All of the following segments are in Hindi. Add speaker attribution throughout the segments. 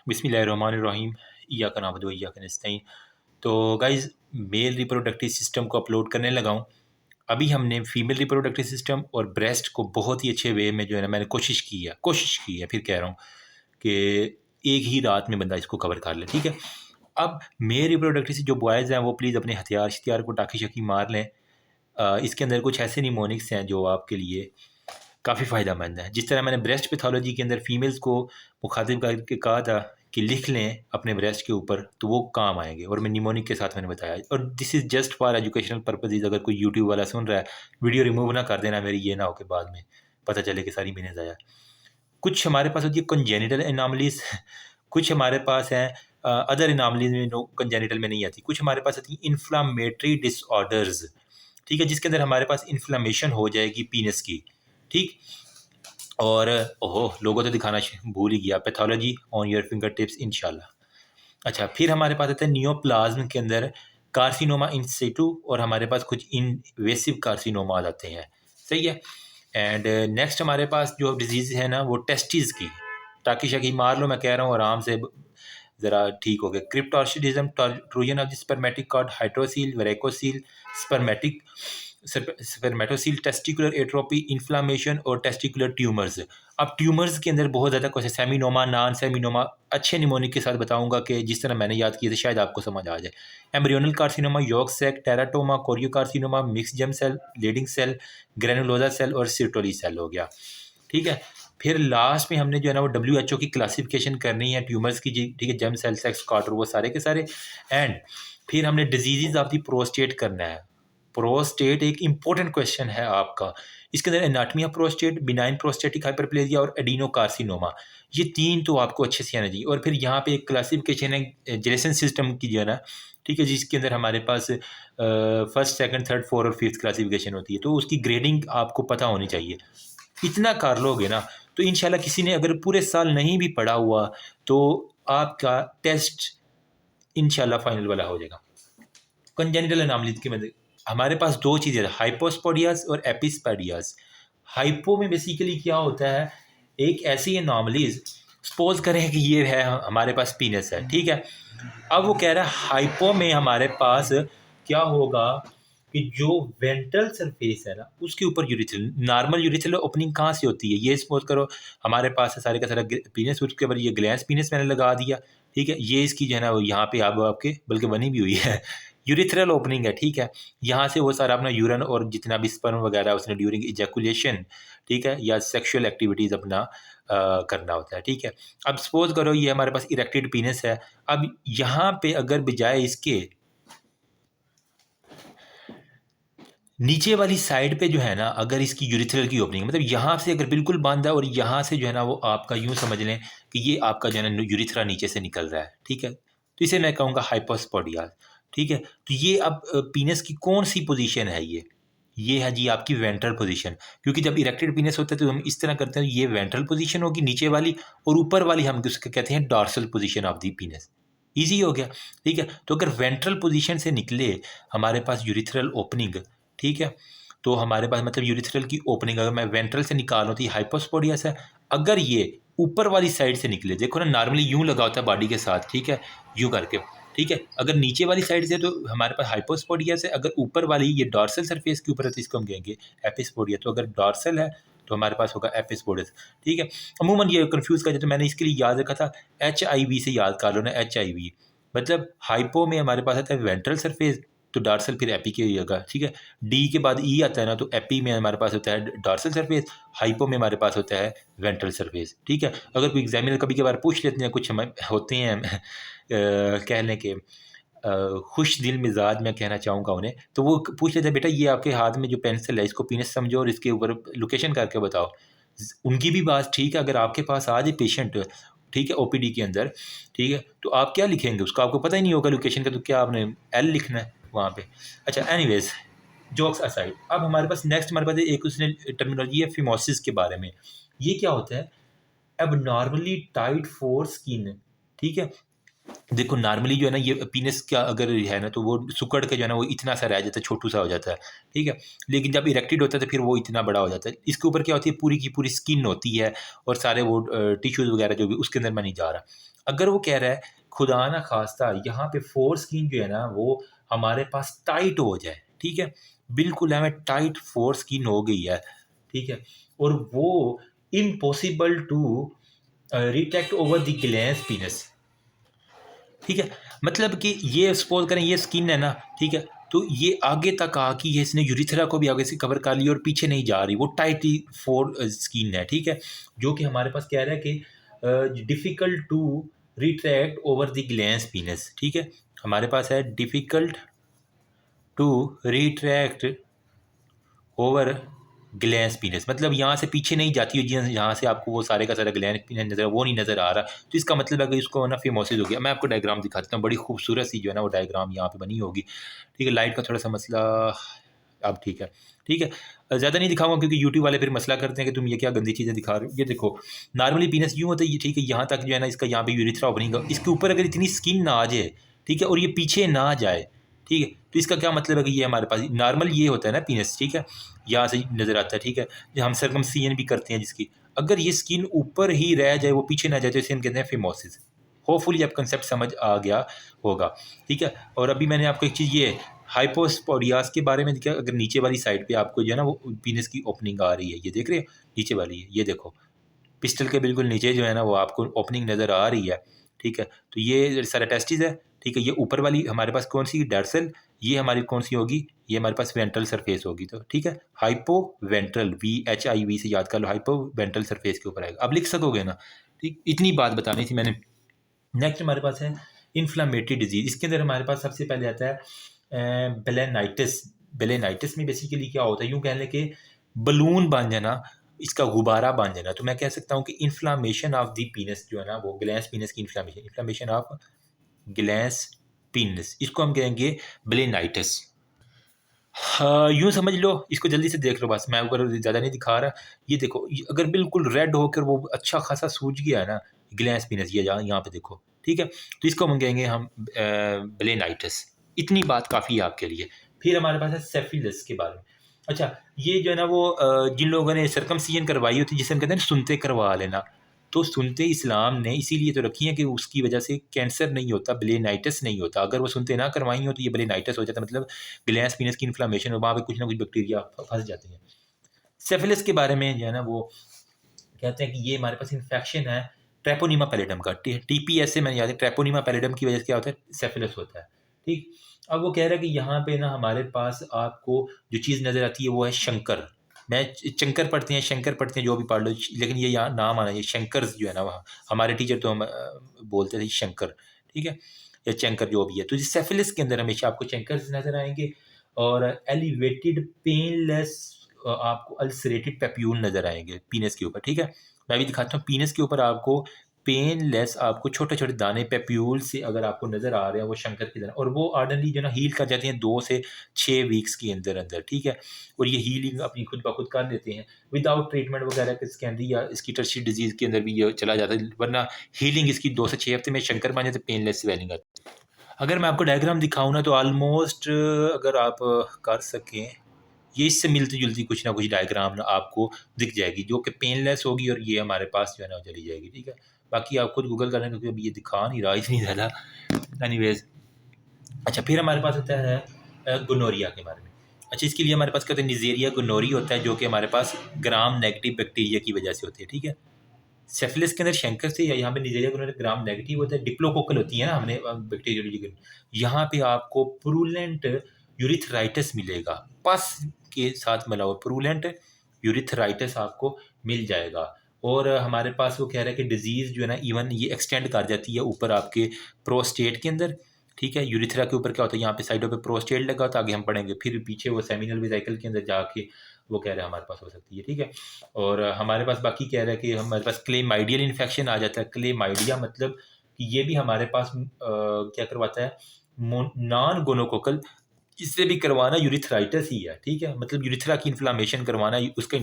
Speaker 1: बिस्मिल्लाहिर्रहमानिर्रहीम इय्याका नअबुदु व इय्याका नस्तईन। तो गाइज़ मेल रिप्रोडक्टिव सिस्टम को अपलोड करने लगा हूँ। अभी हमने फीमेल रिप्रोडक्टिव सिस्टम और ब्रेस्ट को बहुत ही अच्छे वे में जो है ना मैंने कोशिश की है, फिर कह रहा हूँ कि एक ही रात में बंदा इसको कवर कर ले, ठीक है। अब मेल रिप्रोडक्टिव से जो बॉयज़ हैं वो प्लीज़ अपने हथियार को टाँकी-शाकी मार लें। इसके अंदर कुछ ऐसे निमोनिक्स हैं जो आपके लिए काफ़ी फ़ायदेमंद है। जिस तरह मैंने ब्रेस्ट पैथोलॉजी के अंदर फीमेल्स को मुखातिब करके कहा था कि लिख लें अपने ब्रेस्ट के ऊपर, तो वो काम आएँगे, और मैं निमोनिक के साथ मैंने बताया। और this is just for educational purposes. अगर कोई यूट्यूब वाला सुन रहा है, वीडियो रिमूव ना कर देना मेरी, ये ना हो के बाद में पता चले कि सारी मैंने ज़ाया। कुछ हमारे पास होती है कंजेनिटल एनॉमलीज़, कुछ हमारे पास हैं अदर एनॉमलीज़ में जो कंजेनिटल में नहीं आती। कुछ हमारे पास आती है इन्फ्लेमेटरी डिसऑर्डर्स, ठीक है, जिसके अंदर हमारे पास इन्फ्लेमेशन हो जाएगी पीनस की, ठीक। और ओहो, लोगो तो दिखाना भूल ही गया, pathology on your finger tips इंशाल्लाह। अच्छा, फिर हमारे पास आता है नियोप्लाज्म के अंदर कार्सिनोमा इन सिटू, और हमारे पास कुछ इनवेसिव कार्सिनोमा आ जाते हैं, सही है। एंड नेक्स्ट हमारे पास जो डिजीज़ है ना वो टेस्टिस की, टाकी-शाकी मार लो, मैं कह रहा हूँ आराम से ज़रा ठीक हो गया। Cryptorchidism, torsion of the spermatic cord, hydrocele, varicocele, spermatocele, testicular atrophy, inflammation और टेस्टिकुलर ट्यूमर्स। अब ट्यूमर्स के अंदर बहुत ज़्यादा कुछ है, सेमिनोमा, नॉन सेमिनोमा, अच्छे निमोनिक के साथ बताऊंगा कि जिस तरह मैंने याद किए थे शायद आपको समझ आ जाए। Embryonal carcinoma, yolk cell, teratoma, choriocarcinoma, mix germ cell, Leydig cell, granulosa cell और सिर्टोली सेल हो गया, ठीक है। फिर लास्ट में हमने जो है ना वो WHO की क्लासिफिकेशन करनी है ट्यूमर्स की जी, ठीक है, जम सेल, सेक्स कार्टर, वो सारे के सारे। एंड फिर हमने डिजीज़ ऑफ द प्रोस्टेट करना है। प्रोस्टेट एक इंपॉर्टेंट क्वेश्चन है आपका। इसके अंदर anatomy of prostate, benign prostatic hyperplasia और एडिनोकार्सिनोमा, ये 3 तो आपको अच्छे से आना चाहिए। और फिर यहाँ पे एक क्लासिफिकेशन है जेसन सिस्टम की जो है ना, ठीक है, जिसके अंदर हमारे पास फर्स्ट, सेकंड, थर्ड, फोर्थ और फिफ्थ क्लासिफिकेशन होती है, तो उसकी ग्रेडिंग आपको पता होनी चाहिए। इतना कर लोगे ना तो इंशाल्लाह, किसी ने अगर पूरे साल नहीं भी पढ़ा हुआ तो आपका टेस्ट इंशाल्लाह फाइनल वाला हो जाएगा। कंजेनिटल एनॉमलीज के मतलब हमारे पास 2 चीज़ें हैं, हाइपोस्पोडियास और एपिस्पोडियास। हाइपो में बेसिकली क्या होता है, एक ऐसी एनॉमलीज, सपोज करें कि ये है हमारे पास पीनस है, ठीक है। अब वो कह रहा है हाइपो में हमारे पास क्या होगा कि जो वेंट्रल सरफेस है ना उसके ऊपर यूरिथ्रल, नॉर्मल यूरिथ्रल ओपनिंग कहाँ से होती है, ये सपोज करो हमारे पास है सारे का सारा पीनस, उसके ऊपर ये ग्लैंस पीनस मैंने लगा दिया, ठीक है। ये इसकी जो है ना वो यहाँ पे अब आपके बल्कि बनी भी हुई है, यूरिथ्रल ओपनिंग है, ठीक है। यहाँ से वो सारा अपना यूरिन और जितना भी स्पर्म वगैरह उसने ड्यूरिंग इजैकुलेशन, ठीक है, या सेक्सुअल एक्टिविटीज़ अपना करना होता है, ठीक है। अब सपोज करो ये हमारे पास इरेक्टेड पीनस है। अब यहाँ पे अगर बजाय इसके नीचे वाली साइड पे जो है ना, अगर इसकी यूरिथ्रल की ओपनिंग, मतलब यहाँ से अगर बिल्कुल बंद है और यहाँ से जो है ना वो आपका यूँ समझ लें कि ये आपका जो है ना यूरिथ्रा नीचे से निकल रहा है, ठीक है, तो इसे मैं कहूँगा हाइपोस्पोडिया, ठीक है। तो ये अब पीनस की कौन सी पोजीशन है, ये है जी आपकी वेंट्रल पोजीशन, क्योंकि जब इरेक्टेड पीनस होता है तो हम इस तरह करते हैं, ये वेंट्रल पोजीशन होगी नीचे वाली, और ऊपर वाली हम उसके कहते हैं dorsal position of the पीनस। Easy हो गया, ठीक है। तो अगर वेंट्रल पोजीशन से निकले हमारे पास यूरिथ्रल ओपनिंग, ठीक है, तो हमारे पास मतलब यूरिथ्रल की ओपनिंग अगर मैं वेंट्रल से निकालूँ तो ये हाइपोस्पोडियस है। अगर ये ऊपर वाली साइड से निकले, देखो ना नॉर्मली यूँ लगा होता है बॉडी के साथ, ठीक है, यूँ करके, ठीक है। अगर नीचे वाली साइड से तो हमारे पास हाइपोस्पोडियस है, अगर ऊपर वाली ये डॉर्सल सरफेस के ऊपर है तो इसको हम कहेंगे एपिस्पोडिया। तो अगर डॉर्सल है तो हमारे पास होगा एपिस्पोडियस, ठीक है। अमूमन ये कन्फ्यूज़ कर जाए तो मैंने इसके लिए याद रखा था HIV से याद कर लो ना, HIV मतलब हाइपो में हमारे पास आता है वेंट्रल सरफेस, तो डॉर्सल फिर एपी के होगा, ठीक है। डी के बाद ई आता है ना, तो एपी में हमारे पास होता है डॉर्सल सरफेस, हाइपो में हमारे पास होता है वेंट्रल सरफेस, ठीक है। अगर कोई एग्जामिनर कभी कभार पूछ लेते हैं, कुछ हम होते हैं कह लें कि खुश दिल मिजाज मैं कहना चाहूँगा उन्हें, तो वो पूछ लेते हैं बेटा ये आपके हाथ में जो पेंसिल है इसको पीनस समझो और इसके ऊपर लोकेशन करके बताओ। उनकी भी बात ठीक है, अगर आपके पास आ जाए पेशेंट, ठीक है, ओपीडी के अंदर, ठीक है, तो आप क्या लिखेंगे, उसका आपको पता ही नहीं होगा लोकेशन का, तो क्या आपने एल लिखना है वहाँ पे। अच्छा, एनीवेज जोक्स असाइड, अब हमारे पास नेक्स्ट हमारे पास एक उसने टर्मिनोलॉजी है फिमोसिस के बारे में। ये क्या होता है, अब नॉर्मली टाइट फोर स्किन, ठीक है, देखो नॉर्मली जो है ना ये पीनस का अगर है ना तो वो सिकुड़ के जो है ना वो इतना सा रह जाता है, छोटू सा हो जाता है, ठीक है? लेकिन जब इरेक्टेड होता है तो फिर वो इतना बड़ा हो जाता है। इसके ऊपर क्या होती है, पूरी की पूरी स्किन होती है और सारे वो टिश्यूज़ वगैरह जो भी उसके अंदर मैं नहीं जा रहा। अगर वो कह रहा है खुदा ना ख़ास्ता यहाँ पे फोर स्किन जो है ना वो हमारे पास टाइट हो जाए, ठीक है? बिल्कुल हमें टाइट फोर स्किन हो गई है, ठीक है? और वो impossible to retract over the glans penis, ठीक है? मतलब कि ये सपोज़ करें ये स्किन है ना, ठीक है? तो ये आगे तक आ गई है, इसने यूरेथ्रा को भी आगे से कवर कर लिया और पीछे नहीं जा रही, वो टाइटली स्किन है, ठीक है? जो कि हमारे पास कह रहा है कि difficult to retract over the glans penis, ठीक है? हमारे पास है difficult to retract over glans penis, मतलब यहाँ से पीछे नहीं जाती है, जहाँ से आपको वो सारे का सारा ग्लैंस पीनस नज़र वो नहीं नज़र आ रहा, तो इसका मतलब है कि इसको ना फिमोसिस हो गया। मैं आपको डायग्राम दिखाता हूँ, बड़ी खूबसूरत सी जो है ना वो डायग्राम यहाँ पे बनी होगी, ठीक है? लाइट का थोड़ा सा मसला अब ठीक है, ठीक है? ज़्यादा नहीं दिखाऊंगा क्योंकि यूट्यूब वाले फिर मसला करते हैं कि तुम ये क्या गंदी चीज़ें दिखा रहे हो। ये देखो नॉर्मली पीनस यूँ होता है, ये ठीक है, यहाँ तक जो है ना इसका यहाँ पे यूरिथ्रा ओपनिंग, इसके ऊपर अगर इतनी स्किन ना आ जाए, ठीक है, और ये पीछे ना जाए, ठीक है, तो इसका क्या मतलब है कि ये हमारे पास नॉर्मल ये होता है ना पीनस, ठीक है, यहाँ से नज़र आता है, ठीक है, जो हम सर्कमसिजन भी करते हैं जिसकी, अगर ये स्किन ऊपर ही रह जाए, वो पीछे ना जाए, तो इसे हम कहते हैं फिमोसिस। होपफुली आप कंसेप्ट समझ आ गया होगा, ठीक है? और अभी मैंने आपको एक चीज़ ये हाइपोस्पोडियास के बारे में दिखाया, अगर नीचे वाली साइड पे आपको जो है ना वो पीनस की ओपनिंग आ रही है, ये देख रहे हो? नीचे वाली है, ये देखो। पिस्टल के बिल्कुल नीचे जो है ना वो आपको ओपनिंग नज़र आ रही है, ठीक है? तो ये सारा टेस्टिस है, ठीक है? ये ऊपर वाली हमारे पास कौन-सी डॉर्सल, ये हमारी कौन-सी होगी? ये हमारे पास वेंट्रल सरफेस होगी, तो ठीक है? हाइपोवेंट्रल VHIV से याद कर लो, हाइपोवेंट्रल सरफेस के ऊपर आएगा। अब लिख सकोगे ना? ठीक, इतनी बात बतानी थी मैंने। नेक्स्ट हमारे पास है इन्फ्लेमेटरी डिजीज़, इसके अंदर हमारे पास सबसे पहले आता है बेलेनाइटिस। बेलेनाइटिस में बेसिकली क्या होता है, यूँ कह लें कि बलून बन जाना, इसका गुब्बारा बन जाना। तो मैं कह सकता हूँ कि इन्फ्लेमेशन ऑफ द पीनस जो है ना वो ग्लैंस पीनस की inflammation, inflammation of glans penis, इसको हम कहेंगे बेलेनाइटिस। हाँ, यूँ समझ लो, इसको जल्दी से देख लो बस, मैं ऊपर ज़्यादा नहीं दिखा रहा। ये देखो, ये अगर बिल्कुल रेड होकर वो अच्छा खासा सूज गया है ना, ग्लैंस पीनस, ये यहाँ यहाँ पे देखो, ठीक है? तो इसको हम कहेंगे हम बेलेनाइटिस। इतनी बात काफ़ी है आपके लिए। फिर हमारे पास है सेफिलिस के बारे में। अच्छा, ये जो है ना वो जिन लोगों ने सर्कमसिजन करवाई होती है, जिसे हम कहते हैं ना सुनते करवा लेना, तो सुनते इस्लाम ने इसीलिए तो रखी हैं कि उसकी वजह से कैंसर नहीं होता, बेलेनाइटिस नहीं होता। अगर वो सुनते ना करवाई हो तो ये बेलेनाइटिस हो जाता, मतलब ग्लैंस पीनस की इन्फ्लेमेशन और वहाँ पे कुछ ना कुछ बैक्टीरिया फँस जाते हैं। सिफिलिस के बारे में जो है ना वो कहते हैं कि ये हमारे पास इन्फेक्शन है ट्रेपोनीमा पैलिडम का। टीपीएस से मैंने याद है, ट्रेपोनीमा पैलिडम की वजह से क्या होता है, सिफिलिस होता है, ठीक? अब वो कह रहा है कि यहाँ पे ना हमारे पास आपको जो चीज़ नज़र आती है वो है शंकर। मैं चंकर पढ़ते हैं, शंकर पढ़ते हैं, जो भी पढ़ लो, लेकिन ये यहाँ नाम आना चाहिए शंकर जो है ना, वहाँ हमारे टीचर तो हम बोलते थे शंकर, ठीक है, या चंकर जो भी है। तो सेफिलिस के अंदर हमेशा आपको चंकर नज़र आएंगे और एलिवेटेड पेनलेस आपको अल्सरेटेड पेप्यूल नज़र आएंगे पीनस के ऊपर, ठीक है? मैं भी दिखाता हूँ, पीनस के ऊपर आपको पेनलेस आपको छोटे-छोटे दाने पेप्यूल से अगर आपको नज़र आ रहे हैं, वो शंकर की तरह, और वो ऑर्डिनरी जो है ना हील कर जाते हैं 2 से 6 वीक्स के अंदर-अंदर, ठीक है? और ये हीलिंग अपनी खुद ब खुद कर लेते हैं विदाउट ट्रीटमेंट वगैरह के, सेकेंडरी या इसकी टर्शियरी डिजीज़ के अंदर भी ये चला जाता है, वरना हीलिंग इसकी 2 से 6 हफ्ते में शंकर बन जाते, पेनलेस स्वेलिंग आती है। अगर मैं आपको डायग्राम दिखाऊँ ना तो ऑलमोस्ट अगर आप कर सकें, ये इससे मिलती-जुलती कुछ ना कुछ डायग्राम ना आपको दिख जाएगी, जो कि पेनलेस होगी और ये हमारे पास जो है ना वो चली जाएगी, ठीक है? बाकी आप खुद गूगल कर लें क्योंकि अभी ये दिखा नहीं रहा इतनी ज़्यादा। एनीवेज़, अच्छा फिर हमारे पास होता है गोनोरिया के बारे में। अच्छा, इसके लिए हमारे पास क्या होता है, निज़ेरिया गोनोरी होता है, जो कि हमारे पास ग्राम नेगेटिव बैक्टीरिया की वजह से होती है, ठीक है? सिफिलिस के अंदर शंकर से या यहाँ पे निज़ेरिया गोनोरिया ग्राम नेगेटिव होता है, डिप्लोकोकल होती है ना, हमने बैक्टीरियोलॉजी के, यहाँ पे आपको प्रूलेंट यूरिथराइटिस मिलेगा, पस के साथ मिला हुआ प्रूलेंट यूरिथराइटिस आपको मिल जाएगा। और हमारे पास वो कह रहा है कि डिज़ीज़ जो है ना इवन ये एक्सटेंड कर जाती है ऊपर आपके प्रोस्टेट के अंदर, ठीक है? यूरिथ्रा के ऊपर क्या होता है, यहाँ पे साइडों पे प्रोस्टेट लगा होता है, आगे हम पढ़ेंगे, फिर पीछे वो सेमिनल वेसिकल के अंदर जाके वो कह रहे हैं हमारे पास हो सकती है, ठीक है? और हमारे पास बाकी कह रहा है कि हमारे पास क्लेमाइडियल इन्फेक्शन आ जाता है। क्लेमाइडिया मतलब कि ये भी हमारे पास क्या करवाता है, नॉन गोनोकोकल, इससे भी करवाना यूरिथ्राइटिस ही है, ठीक है? मतलब यूरिथ्रा की इन्फ्लेमेशन करवाना उसका,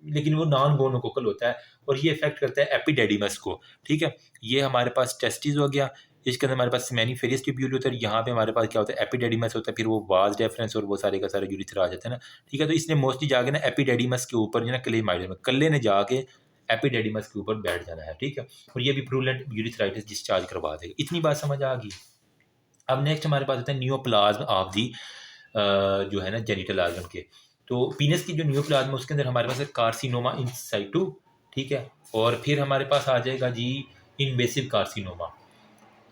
Speaker 1: लेकिन वो नॉन गोनोकोकल होता है और ये इफ़ेक्ट करता है एपिडेडिमस को, ठीक है? ये हमारे पास टेस्टिस हो गया। इसके अंदर हमारे पास सेमेनिफेरस ट्यूब्यूल होता है, यहाँ पे हमारे पास क्या होता है एपिडेडिमस होता है, फिर वो वाज डेफरेंस और वो सारे का सारा यूरिथ्रा आ जाता है ना, ठीक है। तो इसने मोस्टली जाके ना एपिडेडिमस के ऊपर जो है ना क्लेमाइड में कल्ले ने जाके एपिडेडिमस के ऊपर बैठ जाना है, ठीक है। और ये भी प्रूलेंट यूरिथ्राइटिस डिस्चार्ज करवा देगा। इतनी बात समझ आ गई। अब नेक्स्ट हमारे पास होता है नियोप्लाज्म ऑफ दी जो है ना जेनिटल ऑर्गन के। तो पीनस की जो नियोप्लाज्म है उसके अंदर हमारे पास है कार्सिनोमा इन साइटू, ठीक है। और फिर हमारे पास आ जाएगा जी इन्वेसिव कार्सिनोमा।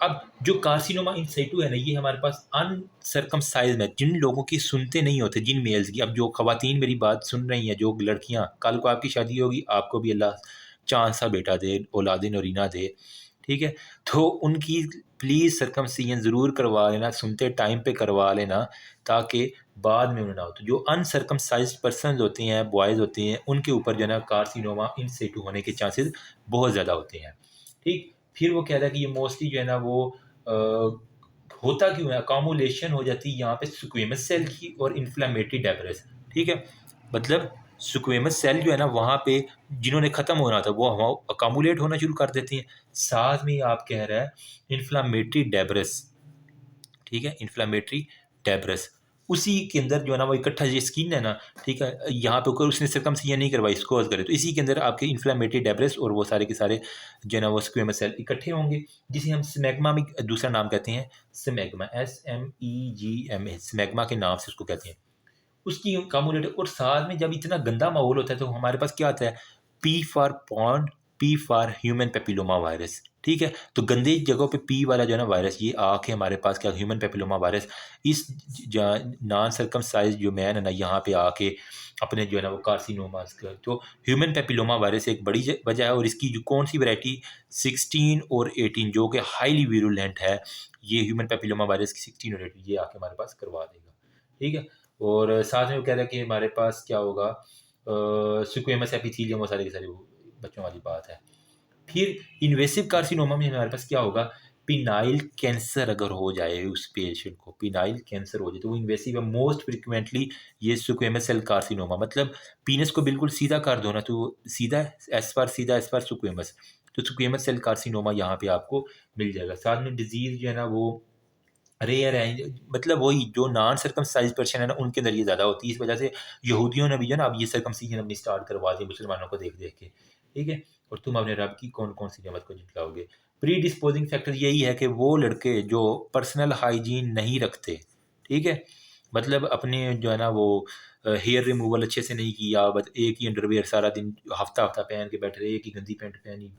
Speaker 1: अब जो कार्सिनोमा इन साइटू है ना, ये हमारे पास अनसर्कमसाइज्ड है, जिन लोगों की सुनते नहीं होते, जिन मेल्स की। अब जो खवातीन मेरी बात सुन रही हैं, जो लड़कियां, कल को आपकी शादी होगी, आपको भी अल्लाह चांद सा बेटा दे, औलाद नौरीना दे, ठीक है। तो उनकी प्लीज़ सर्कमसिजन ज़रूर करवा लेना, सुनते टाइम पे करवा लेना, ताकि बाद में उन्हें ना हो। तो जो अनसर्कमसाइज्ड पर्सन होते हैं, बॉयज़ होते हैं, उनके ऊपर जो है ना कार्सिनोमा इन सिटू होने के चांसेस बहुत ज़्यादा होते हैं, ठीक। फिर वो कह रहा है कि ये मोस्टली जो है ना वो होता क्यों है, अकामुलेशन हो जाती है यहाँ पे स्क्वेमस सेल की और इन्फ्लेमेटरी डेब्रिस, ठीक है। मतलब स्क्वेमस सेल जो है ना वहाँ पे जिन्होंने ख़त्म होना था वो वहाँ अकामुलेट होना शुरू कर देती हैं। साथ में आप कह रहा है इन्फ्लेमेटरी डेब्रिस, ठीक है, इन्फ्लेमेटरी डेब्रिस उसी के अंदर जो है ना वो इकट्ठा ये स्किन है ना, ठीक है, यहाँ पे ऊपर उसने सर्कमसिजन नहीं करवाई, इसको करे, तो इसी के अंदर आपके इन्फ्लेमेटरी डेब्रिस और वो सारे के सारे जो है ना वो स्क्वेमस सेल इकट्ठे होंगे, जिसे हम स्मैग्मा में दूसरा नाम कहते हैं स्मैग्मा, SMEGMA, स्मैग्मा के नाम से उसको कहते हैं। उसकी कम्युनिटी और साथ में जब इतना गंदा माहौल होता है तो हमारे पास क्या आता है, P for pond, P for human papilloma virus, ठीक है। तो गंदे जगहों पे पी वाला जो है ना वायरस ये आके हमारे पास क्या ह्यूमन पेपिलोमा वायरस इस नॉन सर्कमसाइज जो मैन है ना यहाँ पे आके अपने जो है ना वो कार्सिनोमास का, तो ह्यूमन पेपिलोमा वायरस एक बड़ी वजह है। और इसकी जो कौन सी वैरायटी 16 और 18 जो कि हाईली वीरुलेंट है, ये ह्यूमन पेपिलोमा वायरस की 16 और 18 ये आके हमारे पास करवा देगा, ठीक है। और साथ में वो कह रहा है कि हमारे पास क्या होगा स्क्वेमस एपिथेलियम, वो सारे के सारे वो बच्चों वाली बात है। फिर इन्वेसिव कार्सिनोमा में हमारे पास क्या होगा, पिनाइल कैंसर अगर हो जाए उस पेशेंट को, पिनाइल कैंसर हो जाए तो वो इन्वेसिव है। मोस्ट फ्रिक्वेंटली ये स्क्वेमस सेल कार्सिनोमा, मतलब पीनस को बिल्कुल सीधा कर दो ना तो सीधा एस पर स्क्वेमस, तो स्क्वेमस सेल कार्सिनोमा यहाँ पे आपको मिल जाएगा। साथ में डिजीज़ जो है ना वो रेयर है, मतलब वही जो नॉन सर्कमसाइज पर्सन है ना उनके अंदर ये ज़्यादा होती है। इस वजह से यहूदियों ने भी जो है ना अब ये सर्कमसीजन अपनी स्टार्ट करवा दी मुसलमानों को देख देख के, ठीक है। और तुम अपने रब की कौन कौन सी नेमत को झुटलाओगे। प्री डिस्पोजिंग फैक्टर यही है कि वो लड़के जो पर्सनल हाइजीन नहीं रखते, ठीक है, मतलब अपने जो है ना वो हेयर रिमूवल अच्छे से नहीं किया, बस एक ही अंडरवियर सारा दिन हफ्ता हफ्ता पहन के बैठे रहे, एक ही गंदी पैंट पहनी,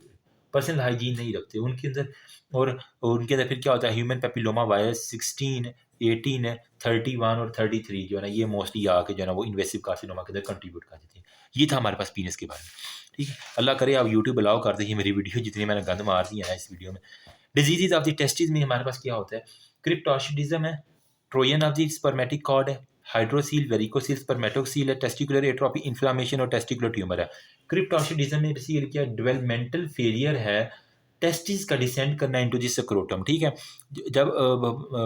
Speaker 1: पर्सनल हाइजीन नहीं रखते उनके अंदर। और उनके अंदर फिर क्या होता है, ह्यूमन पेपिलोमा वायरस 16, 18, 31 और 33 जो है ना ये मोस्टली आके जो है ना वो इन्वेसिव कार्सिनोमा के अंदर कंट्रीब्यूट कर देते हैं। ये था हमारे पास पीनस के बारे में, ठीक है। अल्लाह करे आप यूट्यूब अलाउ कर दीजिए मेरी वीडियो, जितनी मैंने गंद मार दी है इस वीडियो में। डिजीज़ ऑफ द टेस्टिस में हमारे पास क्या होता है, क्रिप्टोशिडिज्म है, torsion of the spermatic cord है, हाइड्रोसील, वेरिकोसील, स्पर्मेटोक्सील है, टेस्टिकुलर एट्रोफी, इन्फ्लामेशन और टेस्टिकुलर ट्यूमर है। क्रिप्टोशिडिज्म में बेसिकली क्या डेवलपमेंटल फेलियर है टेस्टिस का डिसेंड करना इनटू द स्क्रोटम, ठीक है। जब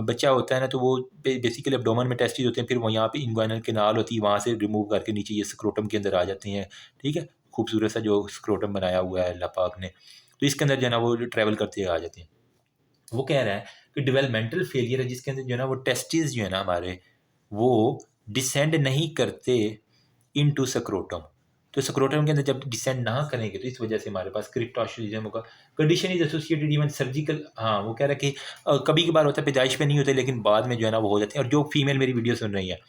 Speaker 1: बच्चा होता है ना तो वो बेसिकली एब्डोमेन में टेस्टिस होते हैं, फिर वो यहाँ पे इंग्वाइनल कैनाल होती है, वहाँ से रिमूव करके नीचे ये स्क्रोटम के अंदर आ जाते हैं, ठीक है। खूबसूरत सा जो स्क्रोटम बनाया हुआ है अल्लाह पाक ने, तो इसके अंदर जो है ना वो ट्रैवल करते आ जाते हैं। वो कह रहा है कि डेवलपमेंटल फेलियर है जिसके अंदर जो है ना वो टेस्टिस जो है ना हमारे वो डिसेंड नहीं करते इनटू स्क्रोटम। तो स्क्रोटम के अंदर जब डिसेंड ना करेंगे तो इस वजह से हमारे पास क्रिप्टोशिडिज्म होगा। Condition is associated even surgical, हाँ वो कह रहा है कि कभी कभार होता है पैदाइश में नहीं होते लेकिन बाद में जो है ना वो हो जाते हैं। और जो फीमेल मेरी वीडियो सुन रही है,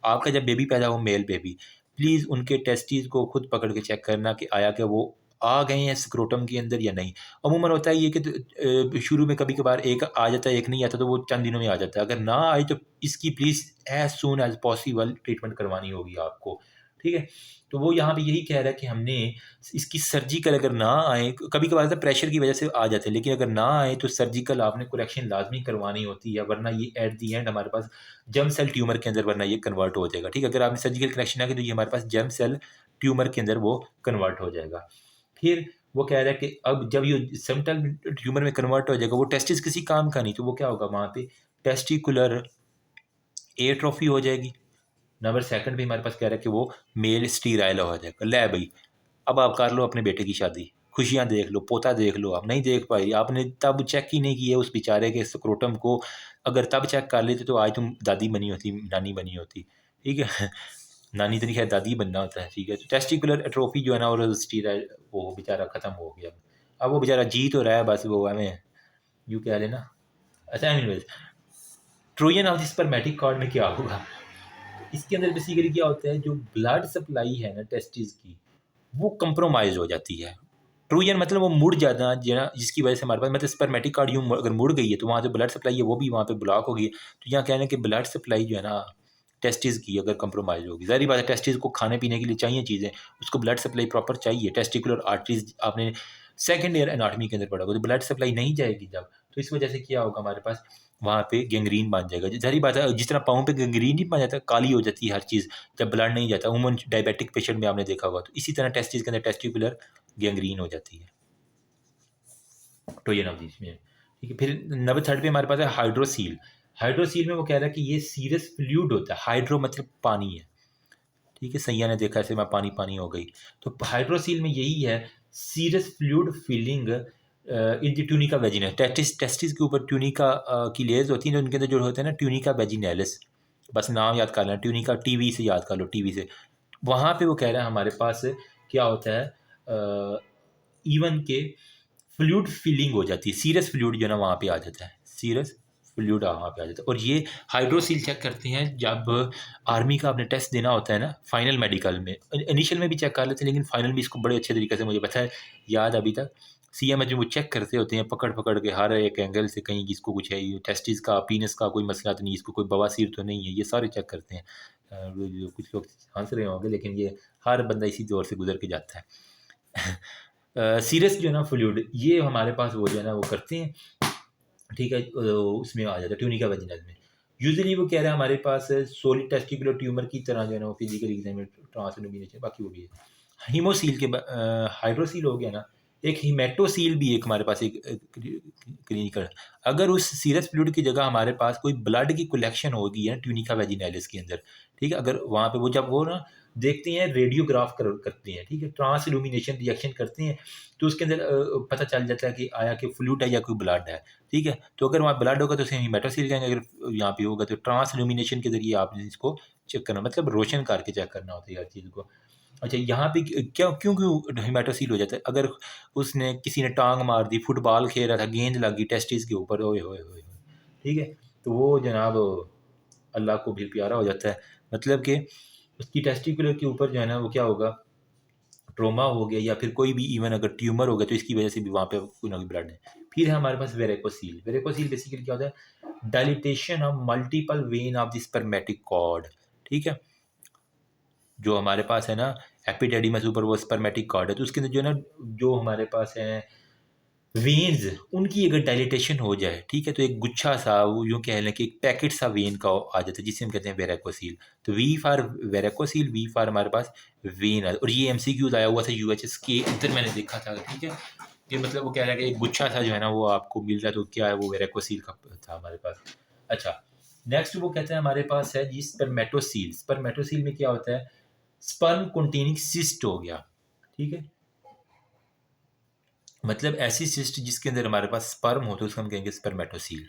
Speaker 1: आपका जब बेबी पैदा हो, मेल बेबी, प्लीज़ उनके टेस्टीज़ को खुद पकड़ के चेक करना कि आया कि वो आ गए हैं स्क्रोटम के अंदर या नहीं। अमूमन होता है ये कि शुरू में कभी-कभार एक आ जाता है, एक नहीं आता, तो वो चंद दिनों में आ जाता है। अगर ना आए तो इसकी please as soon as possible treatment करवानी होगी आपको, ठीक है। तो वो यहाँ पे यही कह रहा है कि हमने इसकी सर्जिकल अगर ना आए, कभी-कभार तो प्रेशर की वजह से आ जाते हैं, लेकिन अगर ना आए तो सर्जिकल आपने करेक्शन लाज़मी करवानी होती है, वरना ये एट द एंड हमारे पास जर्म सेल ट्यूमर के अंदर वरना ये कन्वर्ट हो जाएगा, ठीक है। अगर आपने सर्जिकल करेक्शन ना की तो ये हमारे पास जर्म सेल ट्यूमर के अंदर वो कन्वर्ट हो जाएगा। फिर वो कह रहा है कि अब जब ये सेल ट्यूमर में कन्वर्ट हो जाएगा, वो टेस्टिस किसी काम का नहीं, तो वो क्या होगा वहाँ पे टेस्टिकुलर एट्रोफी हो जाएगी। नंबर सेकंड पे हमारे पास कह रहा है कि वो मेल स्टीराइल हो जाएगा। ले भई, अब आप कर लो अपने बेटे की शादी, खुशियाँ देख लो, पोता देख लो, आप नहीं देख पाई, आपने तब चेक ही नहीं किया उस बेचारे के स्क्रोटम को, अगर तब चेक कर लेते तो आज तुम दादी बनी होती, नानी बनी होती, ठीक है? नानी तो नहीं, खैर दादी बनना होता है, ठीक है? तो टेस्टिकुलर एट्रोफी जो है ना, और स्टीराइड, वो बेचारा ख़त्म हो गया। अब वो बेचारा जी तो रहा है, बस वो हमें यूँ कह लेना। अच्छा, anyways, torsion of the spermatic cord में क्या होगा? इसके अंदर बेसिकली क्या होता है, जो ब्लड सप्लाई है ना टेस्टिस की, वो कंप्रोमाइज़ हो जाती है। ट्रोजन मतलब वो मुड़ जाना जो है ना, जिसकी वजह से हमारे पास मतलब स्पर्मेटिक कार्ड यूँ अगर मुड़ गई है तो वहाँ जो ब्लड सप्लाई है वो भी वहाँ पे ब्लॉक होगी। तो यहाँ कहना है कि ब्लड सप्लाई जो है ना टेस्टिस की अगर कंप्रोमाइज़ होगी, ज़ाहिर बात है टेस्टिस को खाने पीने के लिए चाहिए चीज़ें, उसको ब्लड सप्लाई प्रॉपर चाहिए। टेस्टिकुलर आर्टरीज़ आपने सेकंड ईयर एनाटॉमी के अंदर पढ़ा होगा, तो ब्लड सप्लाई नहीं जाएगी जब, तो इस वजह से क्या होगा हमारे पास, वहाँ पे गैंग्रीन बन जाएगा। ज़ाहिर बात है, जिस तरह पाँव पे गैंग्रीन नहीं बन जाता, काली हो जाती है हर चीज़ जब ब्लड नहीं जाता, उमूमन डायबिटिक पेशेंट में आपने देखा होगा, तो इसी तरह टेस्टिस के अंदर टेस्टिकुलर गैंग्रीन हो जाती है। ट्रोजन ऑफ दी में, ठीक है? फिर नंबर थर्ड पे हमारे पास है हाइड्रोसील। हाइड्रोसील में वो कह रहा है कि ये सीरस फ्लूइड होता है, हाइड्रो मतलब पानी है, ठीक है? सैया ने देखा ऐसे मैं पानी पानी हो गई, तो हाइड्रोसील में यही है, serous fluid filling in the tunica vaginal, testis testis के ऊपर ट्यूनिका की लेयर्स होती हैं, उनके अंदर जो होता है ना ट्यूनिका वेजिनैलिस, बस नाम याद कर लेना, ट्यूनिका टीवी से याद कर लो, टीवी से, वहाँ पे वो कह रहा है हमारे पास क्या होता है, इवन के फ्लूइड फीलिंग हो जाती है, सीरस फ्लूइड जो है ना वहाँ पे आ जाता है, सीरस फ्लूइड वहाँ पे आ जाता है। और ये हाइड्रोसील चेक करते हैं जब आर्मी का आपने टेस्ट देना होता है ना, फाइनल मेडिकल में, इनिशियल में भी चेक कर लेते हैं, लेकिन फाइनल में इसको बड़े अच्छे तरीके से मुझे पता है, याद अभी तक, सीएमएच जो वो चेक करते होते हैं पकड़ पकड़ के हर एक एंगल से, कहीं इसको कुछ है, ये टेस्टिस का पीनस का कोई मसला तो नहीं, इसको कोई बवासीर तो नहीं है, ये सारे चेक करते हैं। कुछ लोग हंस रहे होंगे, लेकिन ये हर बंदा इसी दौर से गुजर के जाता है। सीरस जो है ना फ्लूइड, ये हमारे पास वो जो है ना वो करते हैं, ठीक है? उसमें आ जाता है ट्यूनिका वेजिनल में। यूजुअली वो कह रहा है हमारे पास सोलिड टेस्टिकुलर ट्यूमर की तरह जो है ना वो फिजिकल एग्जाम में ट्रांसल्यूमिनेशन, बाकी वो भी है। हीमोसील के हाइड्रोसील हो गया ना, एक हीमेटोसील भी एक हमारे पास एक क्लिनिकल, अगर उस सीरस फ्लूइड की जगह हमारे पास कोई ब्लड की कलेक्शन होगी है ट्यूनिका वेजिनैलिस के अंदर, ठीक है? अगर वहाँ पे वो जब वो ना देखते हैं, रेडियोग्राफ करते हैं, ठीक है? ट्रांसल्यूमिनेशन रिएक्शन करते हैं, तो उसके अंदर पता चल जाता है कि आया कि फ्लूइड है या कोई ब्लड है, ठीक है? तो अगर वहाँ ब्लड होगा तो उसे हीमेटोसील कहेंगे, अगर यहाँ पे होगा तो ट्रांसल्यूमिनेशन के ज़रिए आपने इसको चेक करना, मतलब रोशन करके चेक करना होता है हर चीज़ को। अच्छा, यहाँ पे क्या क्यों क्यों हीमेटोसील हो जाता है? अगर उसने किसी ने टांग मार दी, फुटबॉल खेल रहा था, गेंद लग गई टेस्टिस के ऊपर, ओए होए होए होए, ठीक है? तो वो जनाब अल्लाह को भी प्यारा हो जाता है, मतलब कि उसकी टेस्टिकुलर के ऊपर जो है ना वो क्या होगा, ट्रोमा हो गया या फिर कोई भी इवन अगर ट्यूमर हो गया तो इसकी वजह से भी वहाँ पे कोई ना कोई ब्लड है। फिर है हमारे पास वेरिकोसील। वेरिकोसील बेसिकली क्या होता है, dilatation of multiple vein of the spermatic cord, ठीक है? जो हमारे पास है ना एपिडेडिमस ऊपर वो स्पर्मेटिक कॉर्ड है, तो उसके अंदर जो है ना, जो हमारे पास है वेन्स, उनकी अगर डायलिटेशन हो जाए, ठीक है? तो एक गुच्छा सा, वो यूँ कह लें कि एक पैकेट सा वेन का आ जाता है, जिसे हम कहते हैं वेरिकोसील। तो V for varicocele, V for हमारे पास वेन है, और ये एमसीक्यूज आया हुआ था यूएचएस के अंदर, मैंने देखा था, ठीक है? ये मतलब वो कह रहा है कि एक गुच्छा सा जो है ना वो आपको मिल रहा है, तो क्या है वो वेरिकोसील का था हमारे पास। अच्छा, नेक्स्ट वो कहते हैं हमारे पास है जी स्पर्मेटोसील। स्पर्मेटोसील में क्या होता है, स्पर्म कंटेनिंग सिस्ट हो गया, ठीक है? मतलब ऐसी सिस्ट जिसके अंदर हमारे पास स्पर्म हो, तो उसको हम कहेंगे स्पर्मेटोसील।